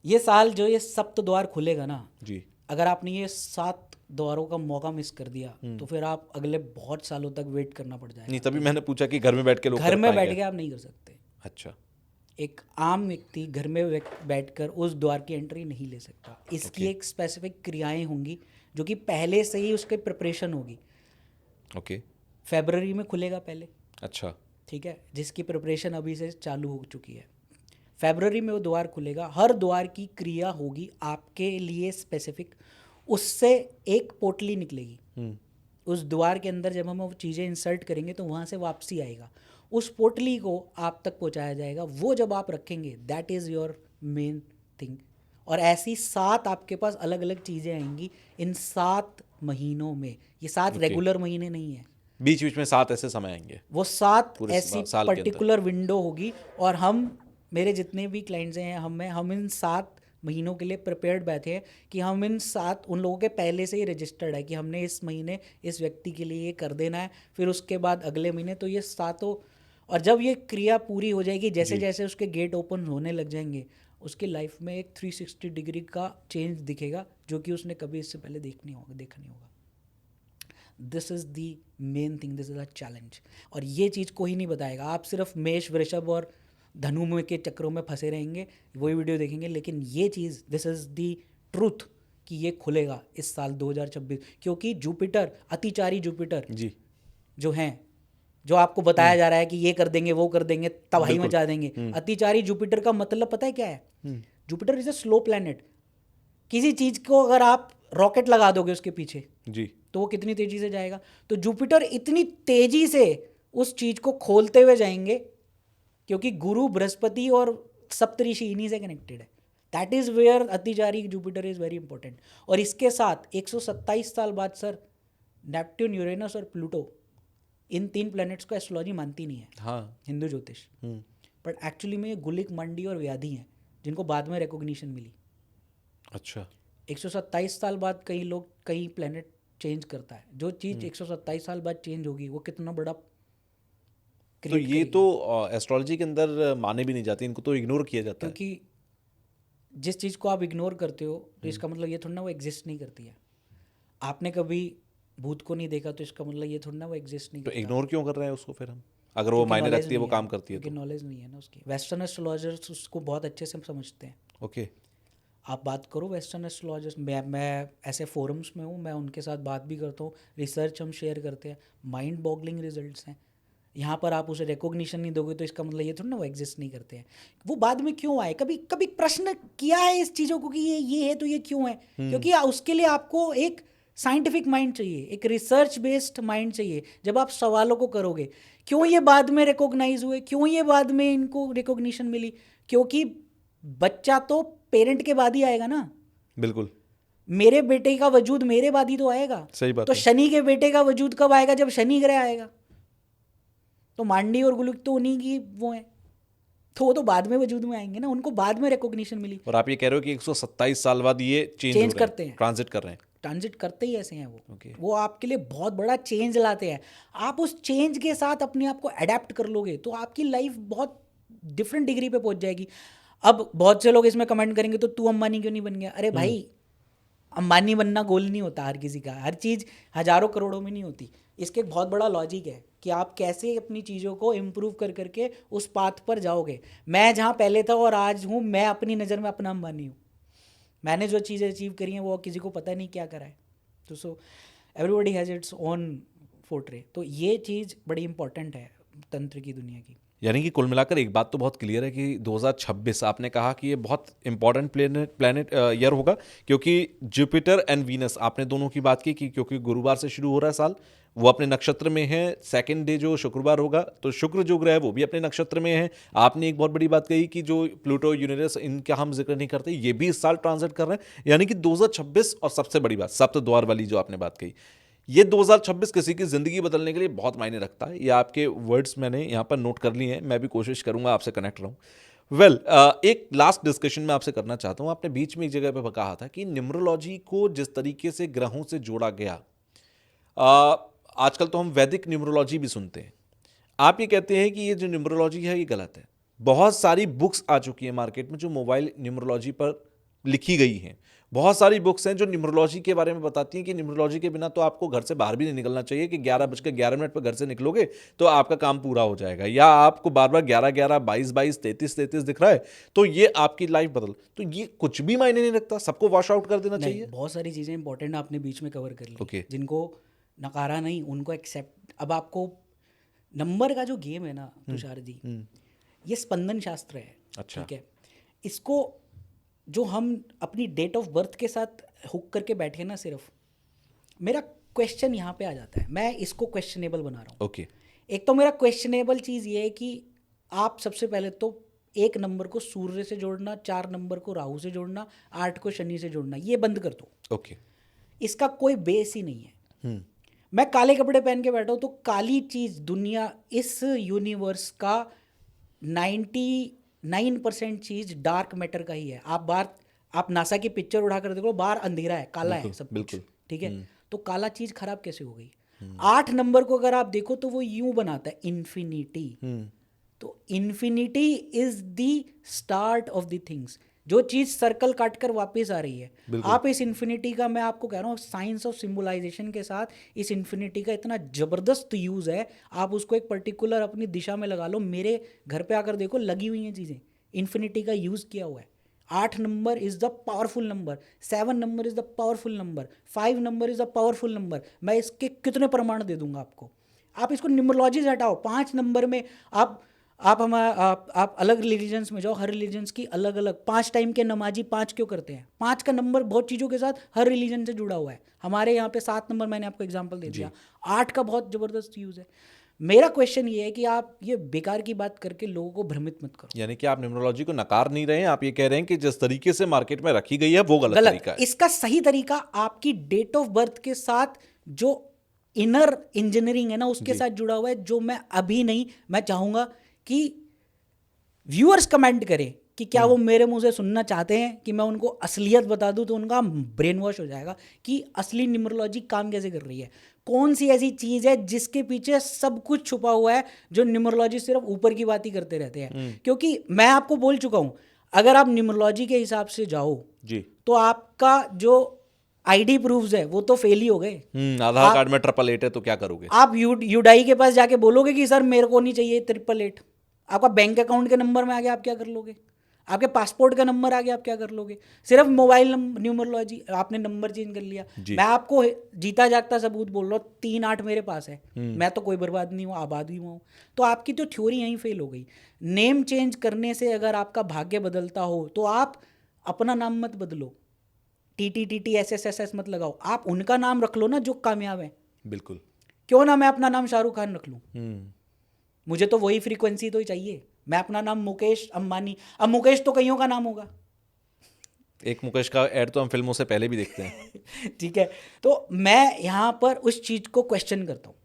ये साल जो ये सप्त द्वार खुलेगा ना जी, अगर आपने ये 7 द्वारों का मौका मिस कर दिया, तो फिर आप अगले बहुत सालों तक वेट करना पड़ जाएगा। नहीं, तभी मैंने पूछा कि घर में बैठ के लोग घर कर में बैठ पाएंगे? के आप नहीं कर सकते। अच्छा, एक आम व्यक्ति घर में बैठकर उस द्वार की एंट्री नहीं ले सकता। इसकी एक स्पेसिफिक क्रियाएं होंगी जो कि पहले से ही उसके प्रिपरेशन होगी। ओके, फरवरी में खुलेगा पहले, अच्छा, ठीक है, जिसकी प्रिपरेशन अभी से चालू हो चुकी है। फरवरी में वो द्वार खुलेगा। हर द्वार की क्रिया होगी आपके लिए स्पेसिफिक। उससे एक पोटली निकलेगी। उस द्वार के अंदर जब हम वो चीज़ें इंसर्ट करेंगे तो वहाँ से वापसी आएगा। उस पोटली को आप तक पहुँचाया जाएगा। वो जब आप रखेंगे, that is your main thing. और ऐसी 7 आपके पास अलग अलग चीज़ें आएंगी इन 7 महीनों में। ये 7 रेगुलर महीने नहीं है, बीच बीच में 7 ऐसे समय आएंगे, वो 7 पूरे ऐसी साल के अंदर। पर्टिकुलर विंडो होगी। और हम, मेरे जितने भी क्लाइंट्स हैं, हम इन 7 महीनों के लिए प्रिपेयर्ड बैठे हैं कि हम इन 7, उन लोगों के पहले से ही रजिस्टर्ड है कि हमने इस महीने इस व्यक्ति के लिए ये कर देना है, फिर उसके बाद अगले महीने, तो ये 7। और जब ये क्रिया पूरी हो जाएगी, जैसे जैसे उसके गेट ओपन होने लग जाएंगे, उसकी लाइफ में एक 360 डिग्री का चेंज दिखेगा, जो कि उसने कभी इससे पहले देखा नहीं होगा। This is the main thing, this is a challenge. और ये चीज़ कोई नहीं बताएगा। आप सिर्फ मेष, वृषभ और धनु में के चक्रों में फंसे रहेंगे, वही वीडियो देखेंगे, लेकिन ये चीज़, दिस इज़ दी ट्रूथ, कि ये खुलेगा इस साल 2026। क्योंकि जुपिटर, अतिचारी जुपिटर जी, जो हैं, जो आपको बताया जा रहा है कि ये कर देंगे, वो कर देंगे, तबाही मचा देंगे, अतिचारी जुपिटर का मतलब पता है क्या है? Jupiter is a slow planet. किसी चीज़ को अगर आप रॉकेट लगा दोगे उसके पीछे, जी, तो वो कितनी तेजी से जाएगा? तो जुपिटर इतनी तेजी से उस चीज को खोलते हुए जाएंगे, क्योंकि गुरु, बृहस्पति और सप्तऋषि इन्हीं से कनेक्टेड है। दैट इज वेयर अतिचारी जुपिटर इज वेरी इंपॉर्टेंट। और इसके साथ 127 साल बाद सर, नेपट्यून, यूरेनस और प्लूटो, इन 3 प्लैनेट्स को एस्ट्रोलॉजी मानती नहीं है, हाँ, हिंदू ज्योतिष। बट एक्चुअली में ये गुलिक, मंडी और व्याधि हैं, जिनको बाद में रिकॉग्निशन मिली। अच्छा, 127 साल बाद कई प्लैनेट चेंज करता है। जो चीज़ 127 साल बाद चेंज होगी, वो कितना बड़ा तो ये तो एस्ट्रोलॉजी के अंदर माने भी नहीं जाती, इनको तो इग्नोर किया जाता है। क्योंकि जिस चीज़ को आप इग्नोर करते हो तो इसका मतलब ये थोड़ा ना वो एग्जिस्ट नहीं करती है। आपने कभी भूत को नहीं देखा तो इसका मतलब ये थोड़ा ना वो एग्जिस्ट नहीं तो करता। इग्नोर क्यों कर रहे हैं उसको फिर हम, अगर वो मायने रखती है, वो काम करती है क्योंकि तो? नॉलेज नहीं है ना उसकी। वेस्टर्न एस्ट्रोलॉजर्स उसको बहुत अच्छे से समझते हैं। ओके। आप बात करो वेस्टर्न एस्ट्रोलॉजर्स, मैं ऐसे फोरम्स में हूँ, मैं उनके साथ बात भी करता हूँ, रिसर्च हम शेयर करते हैं, माइंड बॉगलिंग रिजल्ट्स हैं। यहाँ पर आप उसे रिकॉग्निशन नहीं दोगे तो इसका मतलब ये थोड़ा ना वो एग्जिस्ट नहीं करते हैं। वो बाद में क्यों आए, कभी कभी प्रश्न किया है इस चीज़ों को कि ये है तो ये क्यों है? क्योंकि उसके लिए आपको एक साइंटिफिक माइंड चाहिए, एक रिसर्च बेस्ड माइंड चाहिए। जब आप सवालों को करोगे, क्यों ये बाद में रिकॉग्नाइज हुए, क्यों ये बाद में इनको रिकॉग्निशन मिली? क्योंकि बच्चा तो पेरेंट के बाद ही आएगा ना। बिल्कुल मेरे बेटे का वजूद मेरे बाद ही तो आएगा। सही बात तो है। शनि के बेटे का वजूद कब आएगा? जब शनि ग्रह आएगा। तो मांडी और गुलुक तो उन्हीं की वो है, तो वो तो बाद में वजूद में आएंगे ना, उनको बाद में रिकॉग्निशन मिली। और आप ये कह रहे हो कि 127 साल बाद ये चेंज करते हैं, ट्रांजिट कर रहे हैं। ट्रांजिट करते ही ऐसे हैं वो। Okay. वो आपके लिए बहुत बड़ा चेंज लाते हैं। आप उस चेंज के साथ अपने आप को अडेप्ट कर लोगे तो आपकी लाइफ बहुत डिफरेंट डिग्री पे पहुंच जाएगी। अब बहुत से लोग इसमें कमेंट करेंगे तो तू अंबानी क्यों नहीं बन गया? अरे भाई, अंबानी बनना गोल नहीं होता हर किसी का, हर चीज़ हजारों करोड़ों में नहीं होती। इसके एक बहुत बड़ा लॉजिक है कि आप कैसे अपनी चीज़ों को इम्प्रूव कर करके उस पाथ पर जाओगे। मैं जहाँ पहले था और आज हूँ, मैं अपनी नज़र में अपना अंबानी हूँ। मैंने जो चीज़ें अचीव करी हैं वो किसी को पता नहीं क्या करा है। तो so everybody has its own fortress. तो ये चीज़ बड़ी इंपॉर्टेंट है तंत्र की दुनिया की। यानी कि कुल मिलाकर एक बात तो बहुत क्लियर है कि 2026 आपने कहा कि ये बहुत इंपॉर्टेंट प्लेनेट ईयर होगा, क्योंकि जुपिटर एंड वीनस, आपने दोनों की बात की कि क्योंकि गुरुवार से शुरू हो रहा है साल, वो अपने नक्षत्र में है। सेकंड डे जो शुक्रवार होगा तो शुक्र जो ग्रह है वो भी अपने नक्षत्र में है। आपने एक बहुत बड़ी बात कही कि जो प्लूटो यूरेनस इनका हम जिक्र नहीं करते, ये भी इस साल ट्रांजिट कर रहे हैं। यानी कि 2026, और सबसे बड़ी बात सप्त द्वार वाली जो आपने बात कही, ये 2026 किसी की ज़िंदगी बदलने के लिए बहुत मायने रखता है। ये आपके वर्ड्स मैंने यहाँ पर नोट कर लिए हैं, मैं भी कोशिश करूँगा आपसे कनेक्ट रहूँ। वेल, एक लास्ट डिस्कशन मैं आपसे करना चाहता हूँ। आपने बीच में एक जगह पे कहा था कि न्यूमरोलॉजी को जिस तरीके से ग्रहों से जोड़ा गया, आजकल तो हम वैदिक न्यूमरोलॉजी भी सुनते हैं। आप ये कहते हैं कि ये जो न्यूमरोलॉजी है ये गलत है। बहुत सारी बुक्स आ चुकी है मार्केट में जो मोबाइल न्यूमरोलॉजी पर लिखी गई हैं। बहुत सारी बुक्स हैं जो न्यूमरोलॉजी के बारे में बताती हैं कि न्यूमरोलॉजी के बिना तो आपको घर से बाहर भी नहीं निकलना चाहिए, कि 11:11 पर घर से निकलोगे तो आपका काम पूरा हो जाएगा, या आपको बार बार 11:11, 22:22, 33:33 दिख रहा है तो ये आपकी लाइफ बदल। तो ये कुछ भी मायने नहीं रखता, सबको वॉश आउट कर देना चाहिए। बहुत सारी चीज़ें इंपॉर्टेंट आपने बीच में कवर कर ली। Okay. जिनको नकारा नहीं, उनको एक्सेप्ट। अब आपको नंबर का जो गेम है ना तुषार जी, ये स्पंदन शास्त्र है। अच्छा। ठीक है, इसको जो हम अपनी डेट ऑफ बर्थ के साथ हुक करके बैठे ना, सिर्फ मेरा क्वेश्चन यहाँ पे आ जाता है। मैं इसको क्वेश्चनेबल बना रहा हूँ। ओके। एक तो मेरा क्वेश्चनेबल चीज़ ये है कि आप सबसे पहले तो 1 नंबर को सूर्य से जोड़ना, 4 नंबर को राहु से जोड़ना, 8 को शनि से जोड़ना, ये बंद कर दो। ओके। इसका कोई बेस ही नहीं है। मैं काले कपड़े पहन के बैठा हूँ तो काली चीज़ दुनिया, इस यूनिवर्स का 99% चीज़ डार्क मैटर का ही है। आप नासा की पिक्चर उठाकर देखो, बाहर अंधेरा है, काला है सब कुछ। ठीक है, तो काला चीज़ खराब कैसे हो गई? 8 नंबर को अगर आप देखो तो वो यूं बनाता है इन्फिनिटी। तो infinity is the start of the things. जो चीज़ सर्कल काट कर वापस आ रही है, आप इस इन्फिनिटी का, मैं आपको कह रहा हूँ, साइंस ऑफ सिम्बलाइजेशन के साथ इस इन्फिनिटी का इतना ज़बरदस्त यूज़ है। आप उसको एक पर्टिकुलर अपनी दिशा में लगा लो। मेरे घर पे आकर देखो, लगी हुई हैं चीज़ें, इन्फिनिटी का यूज़ किया हुआ है। 8 number is the powerful number, 7 number is the powerful number, 5 number is the powerful number. मैं इसके कितने प्रमाण दे दूंगा आपको। आप इसको न्यूमरोलॉजी से हटाओ। 5 नंबर में आप अलग रिलीजन्स में जाओ, हर रिलीजन्स की अलग अलग 5 टाइम के नमाजी 5 क्यों करते हैं? 5 का नंबर बहुत चीज़ों के साथ हर रिलीजन से जुड़ा हुआ है। हमारे यहाँ पे 7 नंबर, मैंने आपको एग्जांपल दे दिया। 8 का बहुत ज़बरदस्त यूज़ है। मेरा क्वेश्चन ये है कि आप ये बेकार की बात करके लोगों को भ्रमित मत करो। यानी कि आप न्यूमरोलॉजी को नकार नहीं रहे हैं, आप ये कह रहे हैं कि जिस तरीके से मार्केट में रखी गई है वो गलत तरीका है। इसका सही तरीका आपकी डेट ऑफ बर्थ के साथ जो इनर इंजीनियरिंग है ना, उसके साथ जुड़ा हुआ है। जो मैं अभी नहीं, मैं चाहूँगा कि व्यूअर्स कमेंट करें कि क्या वो मेरे मुंह से सुनना चाहते हैं कि मैं उनको असलियत बता दूं, तो उनका ब्रेन वॉश हो जाएगा कि असली न्यूमरोलॉजी काम कैसे कर रही है। कौन सी ऐसी चीज है जिसके पीछे सब कुछ छुपा हुआ है, जो न्यूमरोलॉजी सिर्फ ऊपर की बात ही करते रहते हैं। क्योंकि मैं आपको बोल चुका हूं, अगर आप न्यूमरोलॉजी के हिसाब से जाओ जी, तो आपका जो आईडी प्रूफ्स है वो तो फेल ही हो गए। आधार कार्ड में 888 है तो क्या करोगे? आप यूडाई के पास जाके बोलोगे कि सर मेरे को नहीं चाहिए 888, आपका बैंक अकाउंट के नंबर में आ गया, आप क्या कर लोगे? आपके पासपोर्ट का नंबर आ गया, आप क्या कर लोगे? सिर्फ मोबाइल न्यूमरोलॉजी, आपने नंबर चेंज कर लिया। मैं आपको जीता जागता सबूत बोल रहा हूँ, 3-8 मेरे पास है, मैं तो कोई बर्बाद नहीं हुआ, आबाद भी हुआ हूँ। तो आपकी तो थ्योरी यहीं फेल हो गई। नेम चेंज करने से अगर आपका भाग्य बदलता हो तो आप अपना नाम मत बदलो, TTTT SSSS मत लगाओ, आप उनका नाम रख लो ना जो कामयाब है। बिल्कुल। क्यों ना मैं अपना नाम शाहरुख खान रख लूँ, मुझे तो वही फ्रीक्वेंसी तो ही चाहिए। मैं अपना नाम मुकेश अंबानी, अब मुकेश तो कईयों का नाम होगा। एक मुकेश का ऐड तो हम फिल्मों से पहले भी देखते हैं। ठीक है, तो मैं यहाँ पर उस चीज़ को क्वेश्चन करता हूँ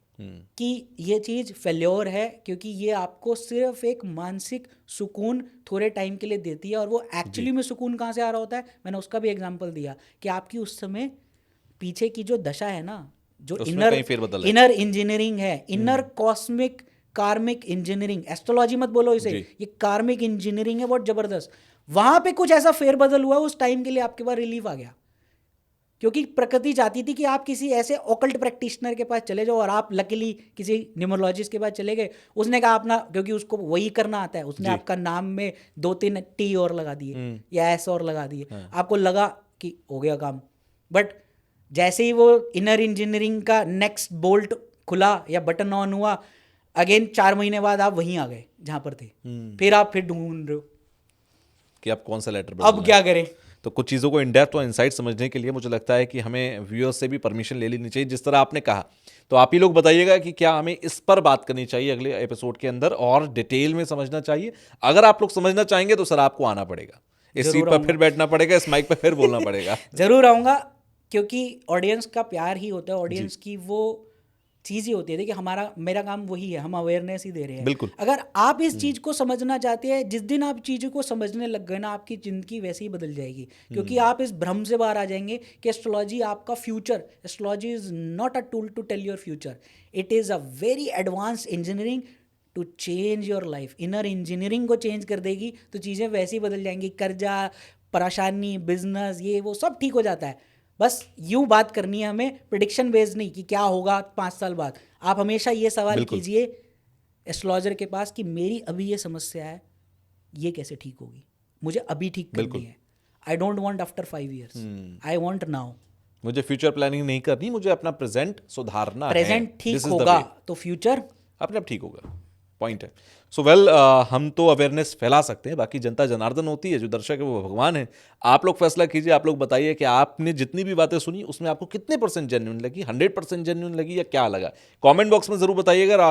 कि ये चीज़ फेल्योर है, क्योंकि ये आपको सिर्फ एक मानसिक सुकून थोड़े टाइम के लिए देती है, और वो एक्चुअली में सुकून कहाँ से आ रहा होता है, मैंने उसका भी एग्जांपल दिया कि आपकी उस समय पीछे की जो दशा है ना, जो इनर इंजीनियरिंग है, इनर कॉस्मिक कार्मिक इंजीनियरिंग, एस्ट्रोलॉजी मत बोलो इसे, ये कार्मिक इंजीनियरिंग है बहुत जबरदस्त। वहां पे कुछ ऐसा फेरबदल हुआ, उस टाइम के लिए आपके पास रिलीफ आ गया, क्योंकि प्रकृति चाहती थी कि आप किसी ऐसे ऑकल्ट प्रैक्टिशनर के पास चले जाओ, और आप लकीली किसी न्यूमरोलॉजिस्ट के पास चले गए। उसने कहा अपना, क्योंकि उसको वही करना आता है, उसने आपका नाम में 2-3 T और लगा दिए या S और लगा दिए, आपको लगा कि हो गया काम। बट जैसे ही वो इनर इंजीनियरिंग का नेक्स्ट बोल्ट खुला या बटन ऑन हुआ, अगेन 4 महीने बाद आप वहीं आ गए जहां पर थे। फिर आप फिर ढूंढ रहे हो कि आप कौन सा लेटर अब क्या करें। तो कुछ चीज़ों को इन डेप्थ और इनसाइट समझने के लिए मुझे लगता है कि हमें व्यूअर्स से भी परमिशन ले लेनी चाहिए, जिस तरह आपने कहा। तो आप ही लोग बताइएगा कि क्या हमें इस पर बात करनी चाहिए अगले एपिसोड के अंदर, और डिटेल में समझना चाहिए। अगर आप लोग समझना चाहेंगे तो सर आपको आना पड़ेगा, इस सीट पर फिर बैठना पड़ेगा, इस माइक पर फिर बोलना पड़ेगा। जरूर आऊँगा, क्योंकि ऑडियंस का प्यार ही होता है, ऑडियंस की वो चीज़ ही होती है। देखिए मेरा काम वही है, हम अवेयरनेस ही दे रहे हैं। बिल्कुल। अगर आप इस चीज़ को समझना चाहते हैं, जिस दिन आप चीज़ों को समझने लग गए ना, आपकी ज़िंदगी वैसे ही बदल जाएगी, क्योंकि आप इस भ्रम से बाहर आ जाएंगे कि एस्ट्रोलॉजी आपका future, astrology is not a tool to tell your future, it is a very advance engineering to change your life. Inner engineering को चेंज कर देगी तो चीज़ें वैसे ही बदल जाएंगी, कर्जा, परेशानी, बिजनेस, ये वो सब ठीक हो जाता है। बस यूं बात करनी है हमें, प्रेडिक्शन बेस्ड नहीं कि क्या होगा 5 साल बाद। आप हमेशा ये सवाल कीजिए एस्ट्रोलॉजर के पास कि मेरी अभी ये समस्या है, ये कैसे ठीक होगी, मुझे अभी ठीक करनी है। I don't want after 5 years, I want now. मुझे फ्यूचर प्लानिंग नहीं करनी, मुझे अपना प्रेजेंट सुधारना है। प्रेजेंट ठीक होगा तो फ्यूचर अपने आप ठीक होगा, पॉइंट है। सो वेल, हम तो अवेयरनेस फैला सकते हैं, बाकी जनता जनार्दन होती है, जो दर्शक है वो भगवान है। आप लोग फैसला कीजिए, आप लोग बताइए कि आपने जितनी भी बातें सुनी उसमें आपको कितने % जेन्युइन लगी, 100% जेन्युइन लगी या क्या लगा। कमेंट बॉक्स में जरूर बताइएगा।